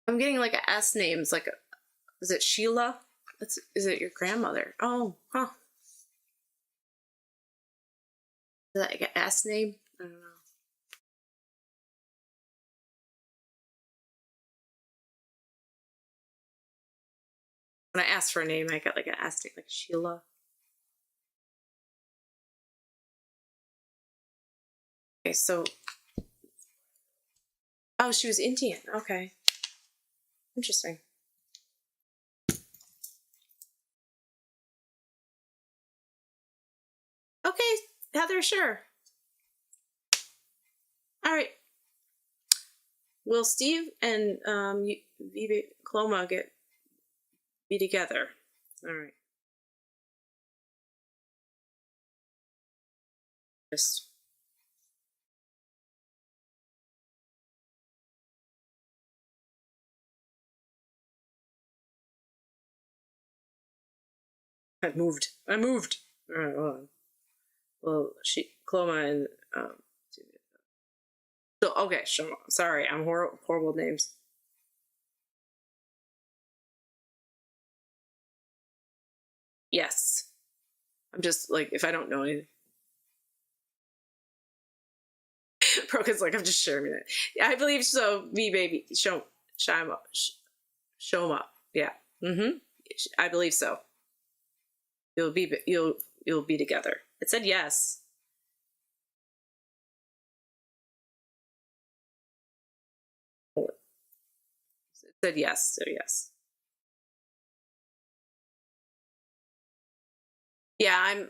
I'm getting like a S name. It's like is it Sheila? Is it your grandmother? Oh, huh. Is that like an S name? I don't know. When I asked for a name, I got like an S name, like Sheila. Okay, so, oh, she was Indian. Okay, interesting. Okay, Heather, sure. All right. Will Steve and Cloma be together? All right. Just I moved. All right, hold on. Well, Cloma and so okay. Sorry, I'm horrible names. Yes, I'm just like if I don't know anything. Broken's like I'm just sharing it. I believe so. Me baby, show him up. Show him up. Yeah. Mm-hmm. I believe so. You'll be together. It said yes. It said yes. So yes. Yeah. I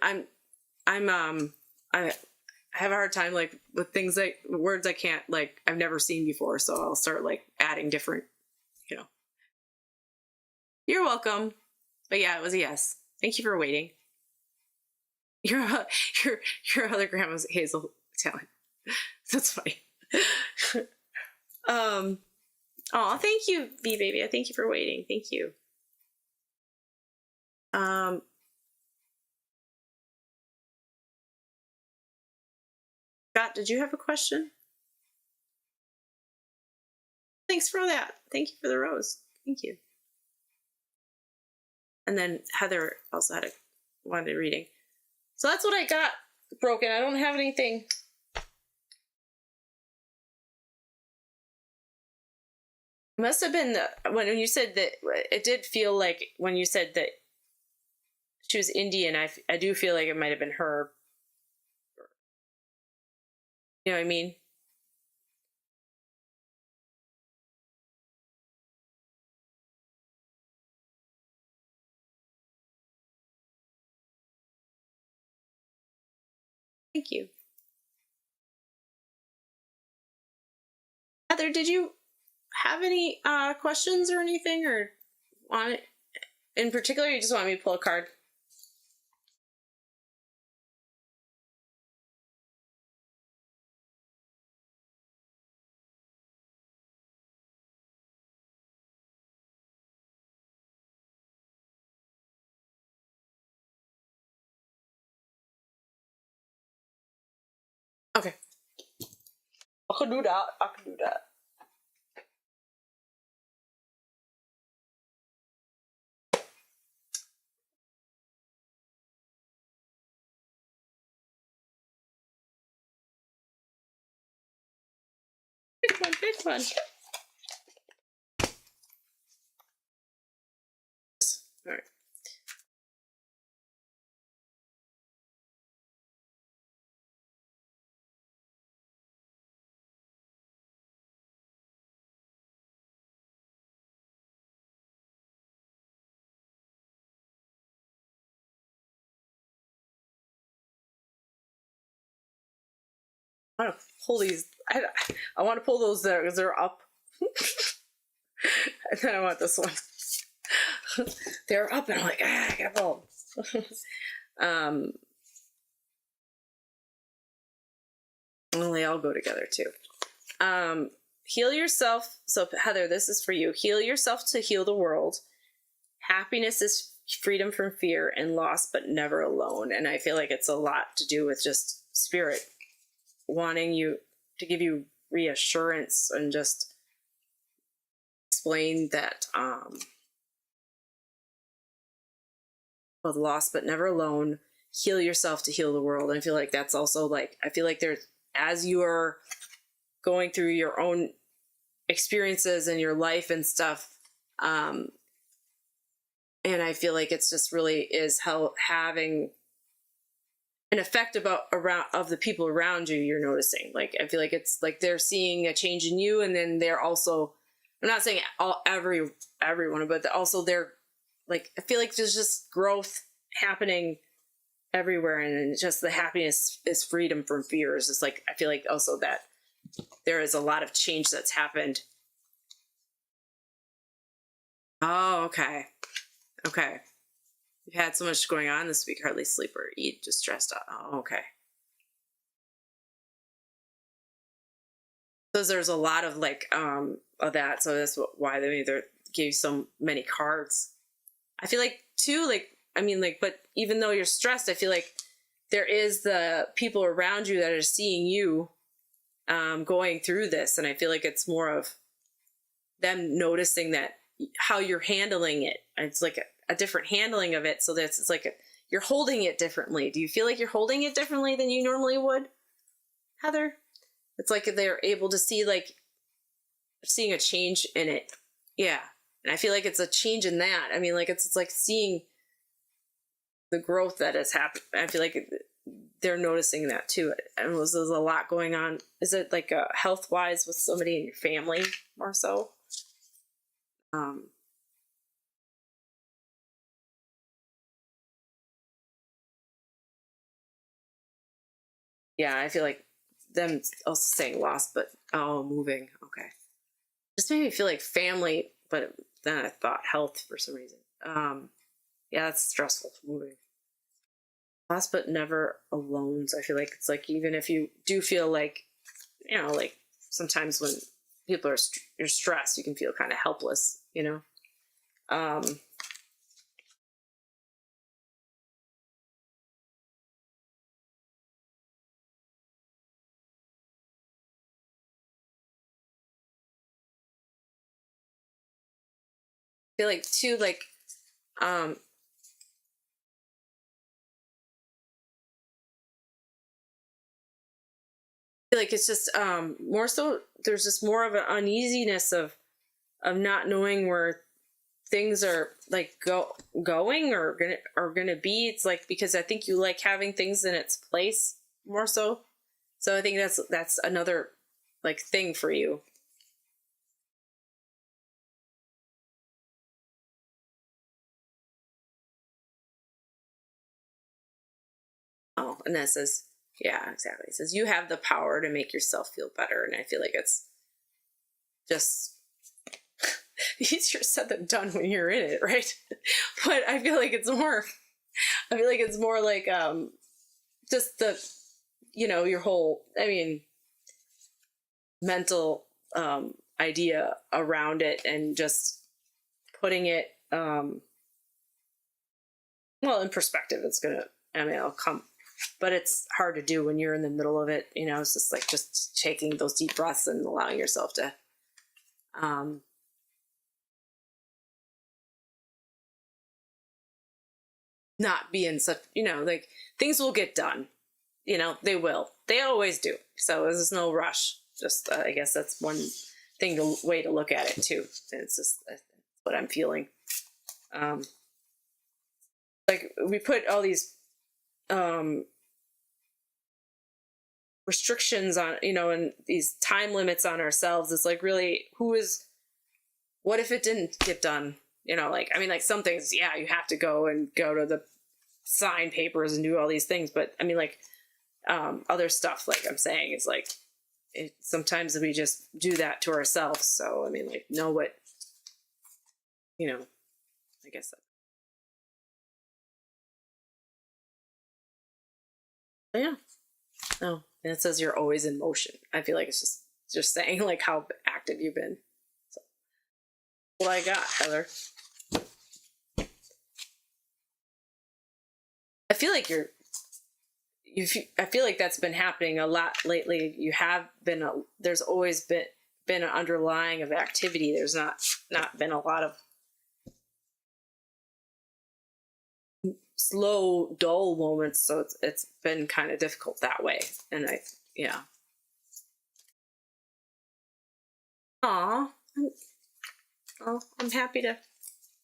have a hard time like with things like words I can't like I've never seen before. So I'll start like adding different. You know. You're welcome. But yeah, it was a yes. Thank you for waiting. Your your your other grandma's Hazel Italian. That's funny. Oh, thank you, B baby. I thank you for waiting. Thank you. Um, Scott, did you have a question? Thanks for that. Thank you for the rose. Thank you. And then Heather also wanted a reading. So that's what I got. Broken. I don't have anything. Must have been when you said that. It did feel like when you said that she was Indian. I do feel like it might have been her. You know what I mean? Thank you. Heather, did you have any questions or anything, or want it in particular? You just want me to pull a card? Okay, I can do that. I can do that. Good one. Good one. All right. I want to pull these. I want to pull those there because they're up. And then I want this one. They're up, and I'm like, I gotta pull. Well, they all go together too. Heal yourself. So Heather, this is for you. Heal yourself to heal the world. Happiness is freedom from fear and lost, but never alone. And I feel like it's a lot to do with just spirit wanting you to give you reassurance and just explain that well, lost but never alone. Heal yourself to heal the world. And I feel like that's also like, I feel like there's, as you are going through your own experiences in your life and stuff, and I feel like it's just really is how having an effect around of the people around you. You're noticing, like, I feel like it's like they're seeing a change in you, and then they're also, I'm not saying everyone, but also they're like, I feel like there's just growth happening everywhere, and just the happiness is freedom from fear. Is just like, I feel like also that there is a lot of change that's happened. Oh, okay. Okay. You've had so much going on this week, hardly sleep or eat, just stressed out. Oh, okay. So there's a lot of like of that. So that's why they either gave so many cards. I feel like too, like, I mean, like, but even though you're stressed, I feel like there is the people around you that are seeing you going through this. And I feel like it's more of them noticing that how you're handling it. It's like a different handling of it. So that's, it's like you're holding it differently. Do you feel like you're holding it differently than you normally would, Heather? It's like they're able to see, like, seeing a change in it. Yeah. And I feel like it's a change in that. I mean, like, it's like seeing the growth that has happened. I feel like they're noticing that too. And there's a lot going on. Is it like health wise with somebody in your family more so? Yeah, I feel like them also saying lost, but moving. Okay. Just made me feel like family, but then I thought health for some reason. Yeah, that's stressful, moving. Lost but never alone. So I feel like it's like, even if you do feel like, you know, like sometimes when people are you're stressed, you can feel kind of helpless, you know. I feel like too, like um I feel like it's just more so there's just more of an uneasiness of of not knowing where things are like going or gonna be. It's like, because I think you like having things in its place more so. So I think that's another like thing for you. Oh, and that says, yeah, exactly. It says you have the power to make yourself feel better. And I feel like it's just easier said than done when you're in it, right? But I feel like it's more like just the, your whole, I mean, mental idea around it, and just putting it well in perspective. It'll come, but it's hard to do when you're in the middle of it. It's just like just taking those deep breaths and allowing yourself to not be in such, like, things will get done. They will. They always do. So there's no rush. Just, I guess that's one way to look at it too. It's just what I'm feeling. Like, we put all these restrictions on, and these time limits on ourselves. It's like, really, what if it didn't get done? Like, I mean, like, some things, yeah, you have to go to the sign papers and do all these things. But I mean, like, other stuff, like I'm saying, is like, sometimes we just do that to ourselves. So, I mean, like, know what, I guess that. Yeah. Oh, and it says you're always in motion. I feel like it's just saying like how active you've been. So, what I got, Heather. I feel like I feel like that's been happening a lot lately. You have been there's always been an underlying of activity. There's not been a lot of slow, dull moments. So it's been kind of difficult that way. And yeah. Aw. I'm happy to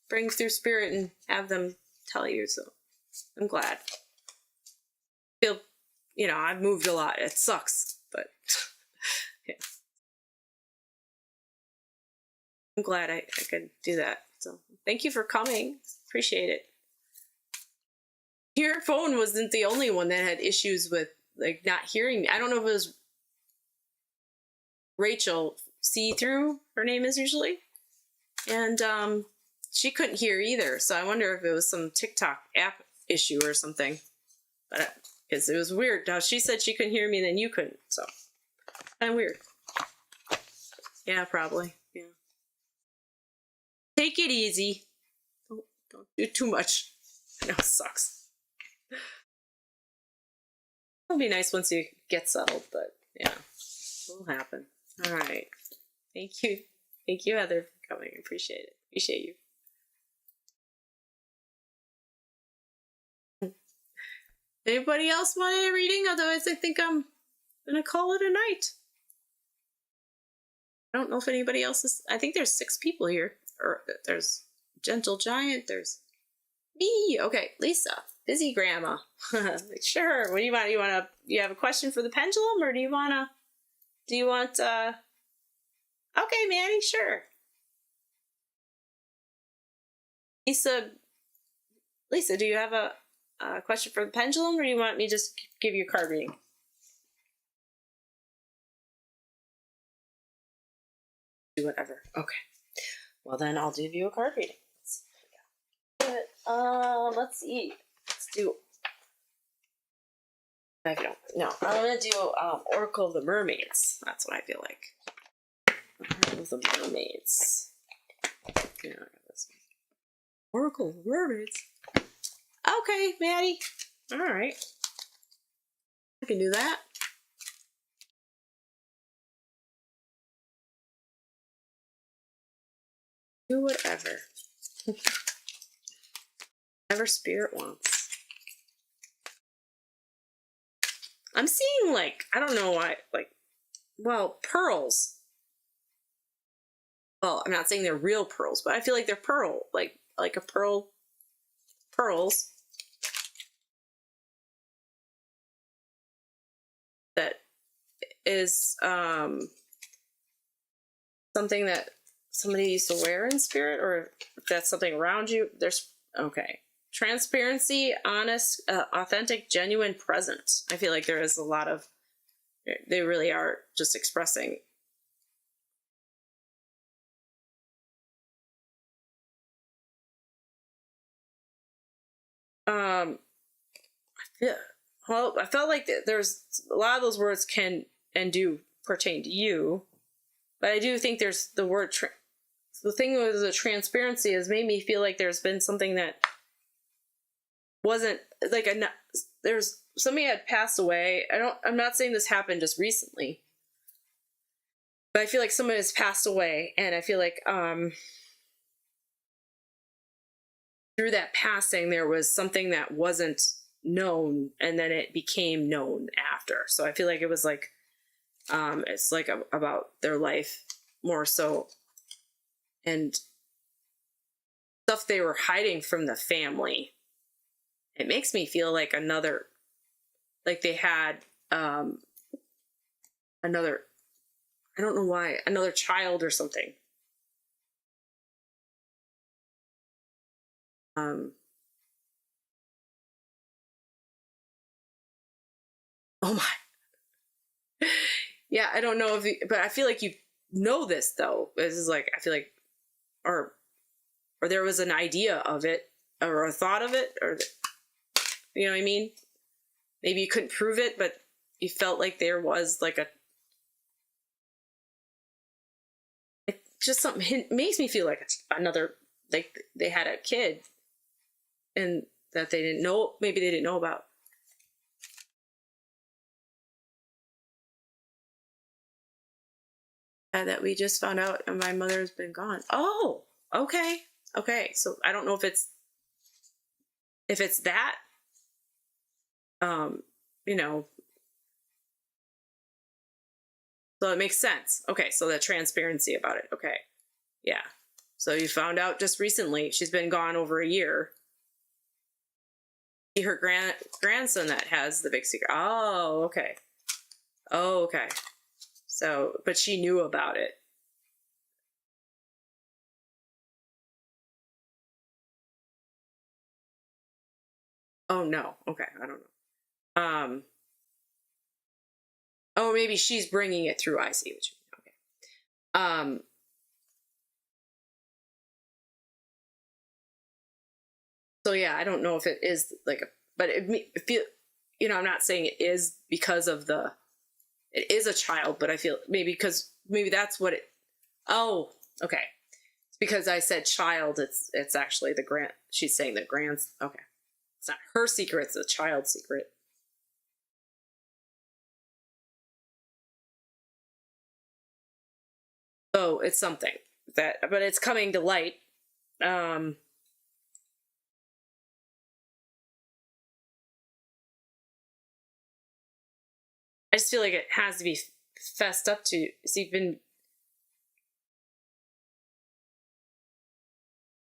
bring through spirit and have them tell you. So I'm glad. I feel, I've moved a lot. It sucks, but yeah. I'm glad I could do that. So thank you for coming. Appreciate it. Your phone wasn't the only one that had issues with like not hearing me. I don't know if it was Rachel See-Through, her name is usually. And she couldn't hear either. So I wonder if it was some TikTok app issue or something. But because it was weird. Now she said she couldn't hear me, then you couldn't. So kind of weird. Yeah, probably. Yeah. Take it easy. Don't do too much. I know it sucks. It'll be nice once you get settled, but yeah, it'll happen. All right. Thank you. Thank you, Heather, for coming. Appreciate it. Appreciate you. Anybody else want a reading? Otherwise, I think I'm going to call it a night. I don't know if anybody else is. I think there's 6 people here. Or there's Gentle Giant. There's me. Okay, Lisa. Busy grandma. Like, sure. What do you want? You have a question for the pendulum, or do you want, okay, Manny, sure. Lisa, do you have a question for the pendulum, or do you want me to just give you a card reading? Do whatever. Okay. Well, then I'll give you a card reading. Let's see. Let's do. I don't. No, I'm gonna do Oracle of the Mermaids. That's what I feel like. Oracle of the Mermaids. Yeah, I got this one. Oracle of the Mermaids. Okay, Maddie. All right. I can do that. Do whatever. Whatever spirit wants. I'm seeing, like, I don't know why, like, well, pearls. well, I'm not saying they're real pearls, but I feel like they're like a pearls that is something that somebody used to wear in spirit, or if that's something around you. There's okay. Transparency, honest, authentic, genuine, present. I feel like there is a lot of, they really are just expressing. Yeah. Well, I felt like there's a lot of those words can and do pertain to you, but I do think there's the word. The thing with the transparency has made me feel like there's been something that wasn't like there's somebody had passed away. I'm not saying this happened just recently, but I feel like someone has passed away, and I feel like through that passing there was something that wasn't known, and then it became known after. So I feel like it was like it's like about their life more so, and stuff they were hiding from the family. It makes me feel like another, like they had another, I don't know why, another child or something. Oh my. Yeah, I don't know if you, but I feel like you know this though. This is like, I feel like, or there was an idea of it, or a thought of it, or you know what I mean? Maybe you couldn't prove it, but you felt like there was like it just something makes me feel like another, like they had a kid and that they didn't know, maybe they didn't know about. That we just found out and my mother has been gone. Oh, okay. Okay. So I don't know if it's that, you know, so it makes sense. Okay. So the transparency about it. Okay. Yeah. So you found out just recently she's been gone over a year. Her grandson that has the big secret. Oh, okay. Oh, okay. So, but she knew about it. Oh no. Okay. I don't know. Oh, maybe she's bringing it through. I see what you mean. Okay. So yeah, I don't know if it is like a, but it feel, you know, I'm not saying it is because of it is a child, but I feel maybe that's what it, oh, okay. It's because I said child, it's actually she's saying the okay. It's not her secret, it's a child's secret. Oh, it's something but it's coming to light. Um, I just feel like it has to be fessed up to. So you've been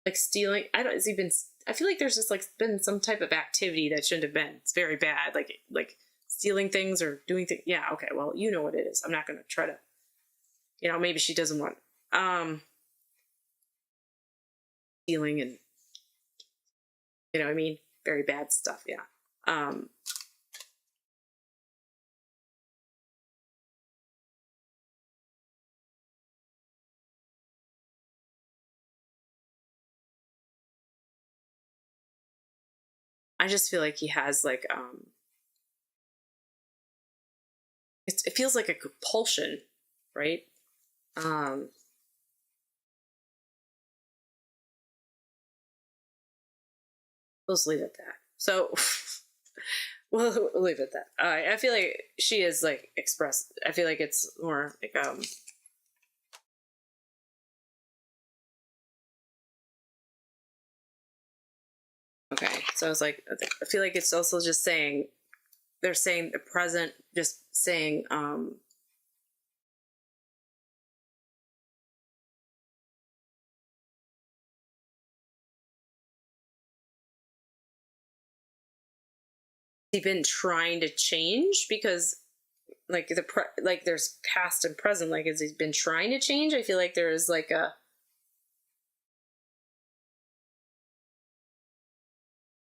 like stealing. Has he been? I feel like there's just like been some type of activity that shouldn't have been. It's very bad, like stealing things or doing things. Yeah, okay. Well, you know what it is. I'm not gonna try to. You know, maybe she doesn't want stealing and you know what I mean, very bad stuff. Yeah. Um, I just feel like he has like it feels like a compulsion, right? Um, let's leave it at that. So we'll leave it at that. I feel like she is like expressed. I feel like it's more like okay. So I was like, I feel like it's also just saying they're saying the present, just saying he been trying to change? Because like like there's past and present, like has he been trying to change? I feel like there is like an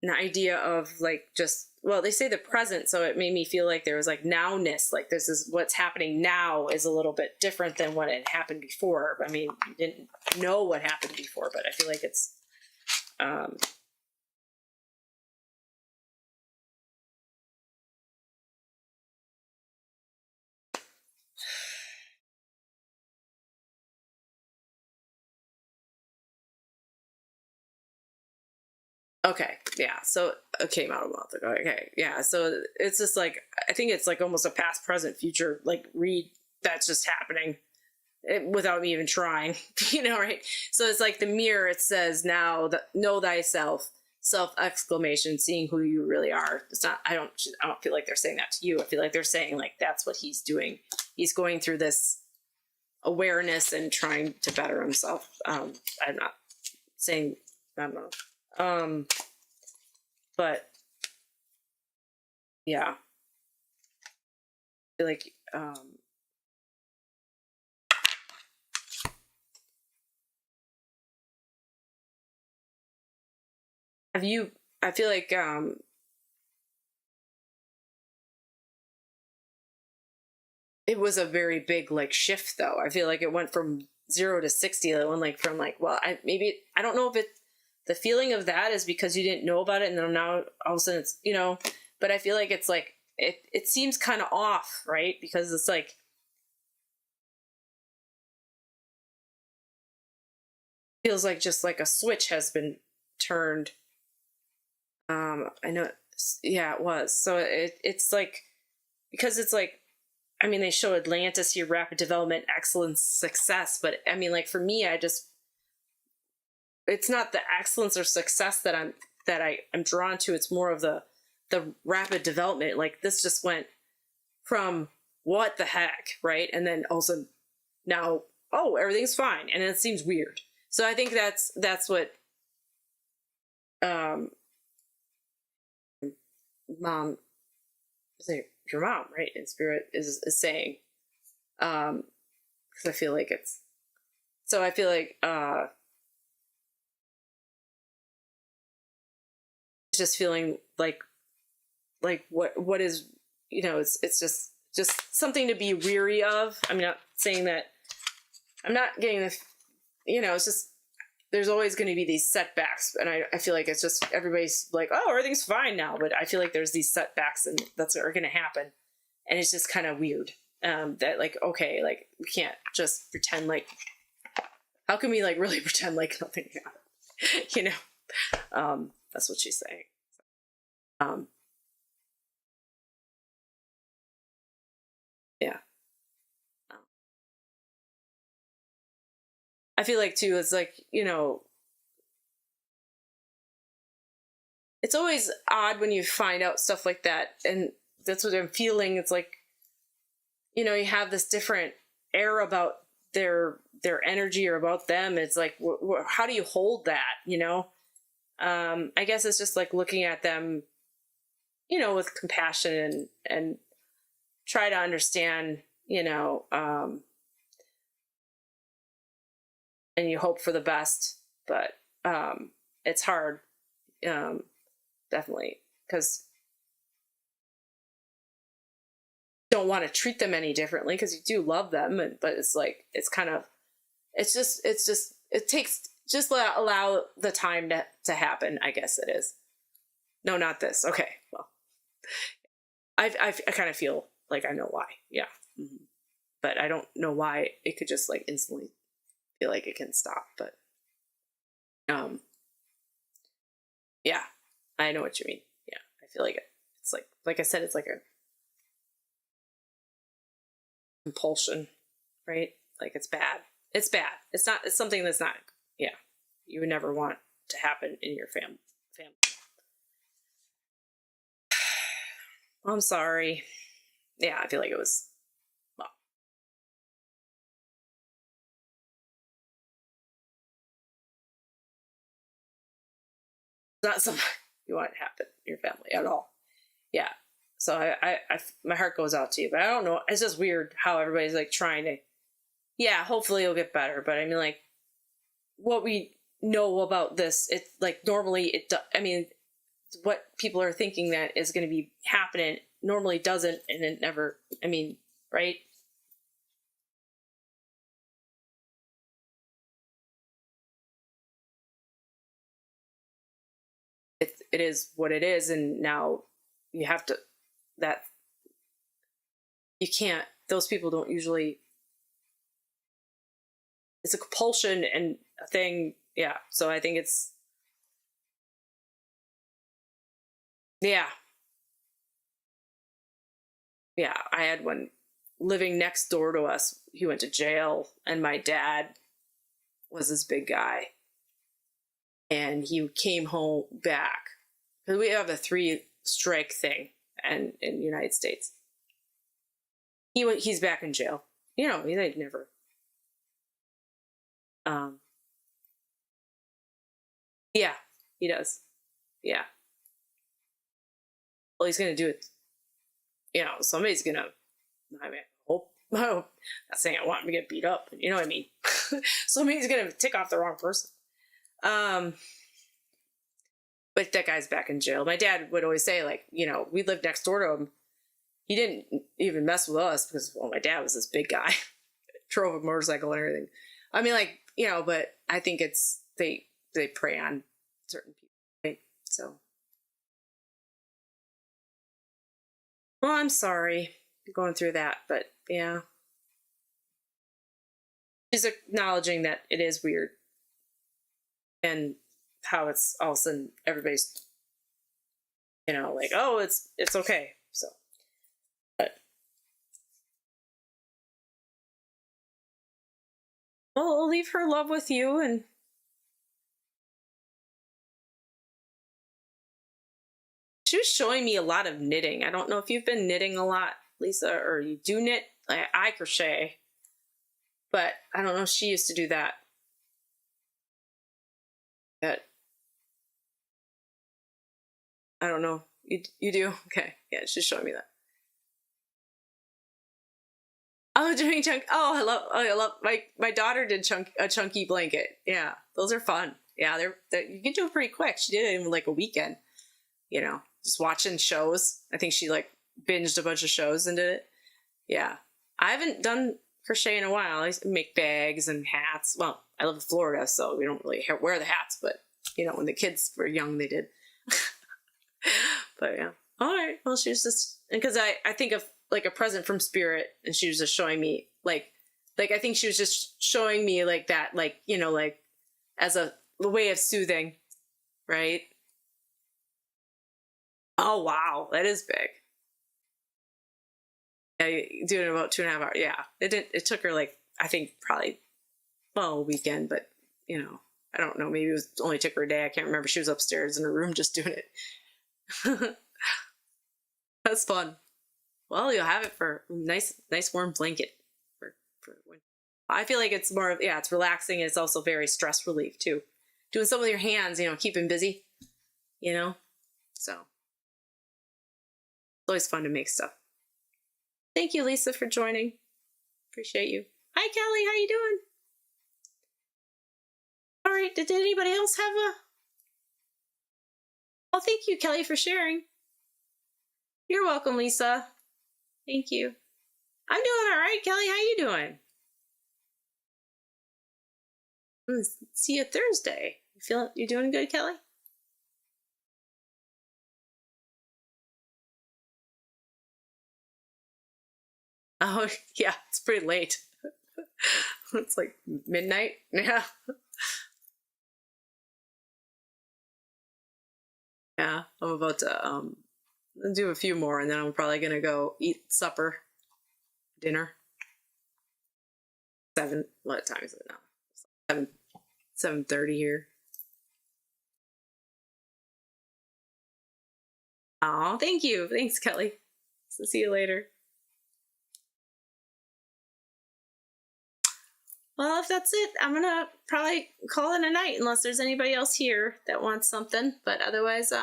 idea of like just, well, they say the present, so it made me feel like there was like nowness, like this is what's happening now is a little bit different than what had happened before. I mean, you didn't know what happened before, but I feel like it's okay, yeah. So it came out a month ago. Okay, yeah. So it's just like, I think it's like almost a past, present, future like read that's just happening without me even trying, right? So it's like the mirror. It says now that know thyself, self exclamation, seeing who you really are. It's not. I don't feel like they're saying that to you. I feel like they're saying like that's what he's doing. He's going through this awareness and trying to better himself. I'm not saying, I don't know. But yeah, I feel like, I feel like, it was a very big like shift though. I feel like it went from 0 to 60. It went like from like, well, I don't know if the feeling of that is because you didn't know about it. And then now all of a sudden it's, but I feel like it's like, it seems kind of off, right? Because it's like, feels like just like a switch has been turned. I know, yeah, it was. So it's like, because it's like, I mean, they show Atlantis here, rapid development, excellence, success. But I mean, like for me, it's not the excellence or success that I'm drawn to. It's more of the rapid development. Like this just went from what the heck, right? And then also now, oh, everything's fine. And it seems weird. So I think that's what, mom, your mom, right, in spirit is saying, because I feel like it's, so I feel like it's just feeling like what is, it's just something to be weary of. I'm not saying that I'm not getting the, it's just, there's always going to be these setbacks, and I feel like it's just everybody's like, oh, everything's fine now, but I feel like there's these setbacks and that's what are going to happen, and it's just kind of weird, that like, okay, like we can't just pretend like, how can we like really pretend like nothing happened? That's what she's saying. Yeah. I feel like too, it's like, it's always odd when you find out stuff like that. And that's what I'm feeling. It's like, you have this different air about their energy or about them. It's like, how do you hold that? I guess it's just like looking at them, with compassion and try to understand, and you hope for the best, but it's hard, definitely, because don't want to treat them any differently because you do love them, but it's like it's kind of, it's just it takes, just allow the time to happen, I guess it is. No, not this. Okay, well, I kind of feel like I know why. Yeah. Mm-hmm. But I don't know why it could just like instantly feel like it can stop. But yeah, I know what you mean. Yeah, I feel like it's like I said, it's like a compulsion, right? Like it's bad. It's bad. It's not. It's something that's not. Yeah, you would never want to happen in your family. I'm sorry. Yeah, I feel like it was, well, not something you want to happen in your family at all. Yeah. So my heart goes out to you, but I don't know. It's just weird how everybody's like trying to, yeah, hopefully it'll get better. But I mean, like, what we know about this, it's like normally I mean, what people are thinking that is going to be happening normally doesn't, and it never, I mean, right? It is what it is, and now you have to, that you can't, those people don't usually, it's a compulsion and a thing. Yeah. So I think it's, yeah. Yeah. I had one living next door to us. He went to jail, and my dad was this big guy, and he came home back because we have a 3-strike thing and in the United States. He's back in jail. You know, they'd never. Yeah, he does. Yeah. Well, he's gonna do it. You know, somebody's gonna. I mean, hope. Not saying I want him to get beat up, but you know what I mean. Somebody's gonna tick off the wrong person. But that guy's back in jail. My dad would always say, like, you know, we lived next door to him. He didn't even mess with us because, well, my dad was this big guy, drove a motorcycle and everything. I mean, like, you know, but I think it's they prey on certain people, right? So, well, I'm sorry you're going through that, but yeah, she's acknowledging that it is weird and how it's all of a sudden everybody's, you know, like, oh, it's okay. So, but well, I'll leave her love with you. And she was showing me a lot of knitting. I don't know if you've been knitting a lot, Lisa, or you do knit. I crochet, but I don't know if she used to do that. But I don't know. You do? Okay. Yeah, she's showing me that. Oh, doing chunk. Oh, I love my daughter did a chunky blanket. Yeah, those are fun. Yeah, they're you can do it pretty quick. She did it in like a weekend. You know, just watching shows. I think she like binged a bunch of shows and did it. Yeah, I haven't done crochet in a while. I make bags and hats. Well, I live in Florida, so we don't really wear the hats. But you know, when the kids were young, they did. But yeah, all right. Well, she was just, because I think of like a present from spirit, and she was just showing me like I think she was just showing me like that, like, you know, like as a way of soothing, right? Oh wow, that is big. Yeah, you do it in about 2.5 hours. Yeah, it took her like, I think probably, well, a weekend, but you know, I don't know, maybe it only took her a day. I can't remember. She was upstairs in her room just doing it. That's fun. Well, you'll have it for nice warm blanket for winter. I feel like it's more of, yeah, it's relaxing, and it's also very stress relief too. Doing something with your hands, you know, keeping busy, you know. So it's always fun to make stuff. Thank you, Lisa, for joining. Appreciate you. Hi, Kelly. How you doing? All right. Did anybody else have a? Oh, thank you, Kelly, for sharing. You're welcome, Lisa. Thank you. I'm doing all right, Kelly. How you doing? See you Thursday. You doing good, Kelly? Oh, yeah, it's pretty late. It's like midnight. Yeah. Yeah, I'm about to do a few more, and then I'm probably gonna go eat supper, dinner. 7. What time is it now? 7:30 here. Oh, thank you. Thanks, Kelly. So see you later. Well, if that's it, I'm gonna probably call it a night unless there's anybody else here that wants something. But otherwise,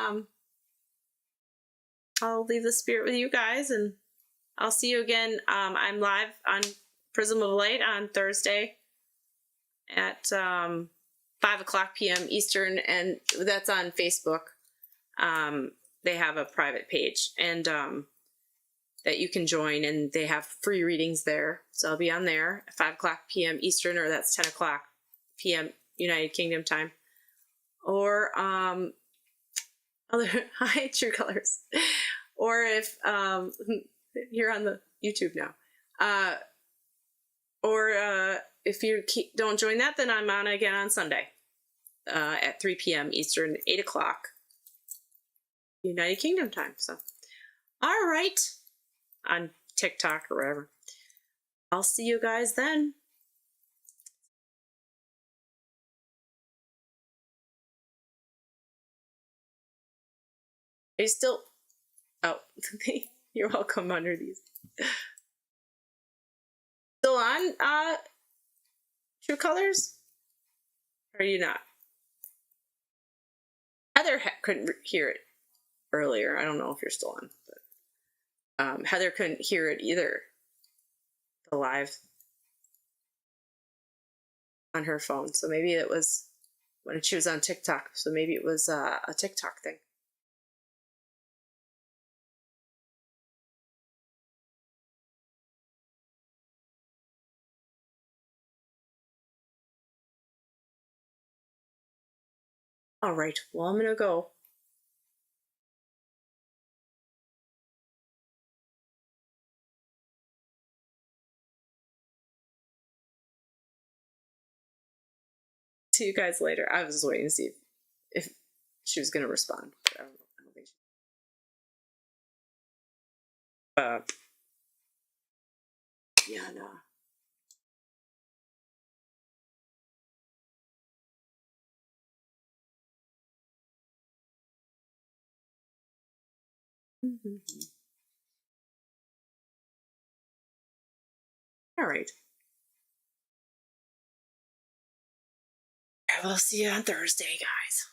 I'll leave the spirit with you guys, and I'll see you again. I'm live on Prism of Light on Thursday at 5 o'clock p.m. Eastern, and that's on Facebook. They have a private page, and that you can join, and they have free readings there. So I'll be on there at 5 o'clock p.m. Eastern, or that's 10 o'clock p.m. United Kingdom time. Or other hi, True Colors. Or if you're on the YouTube now, or if you don't join that, then I'm on again on Sunday at 3 p.m. Eastern, 8 o'clock United Kingdom time. So, all right, on TikTok or wherever. I'll see you guys then. Are you still? Oh, you're welcome under these. Still on True Colors? Or are you not? Heather couldn't hear it earlier. I don't know if you're still on, but Heather couldn't hear it either. The live on her phone. So maybe it was when she was on TikTok. So maybe it was a TikTok thing. All right, well, I'm gonna go. See you guys later. I was waiting to see if she was gonna respond. But I don't think she. Yeah, no. All right. I will see you on Thursday, guys.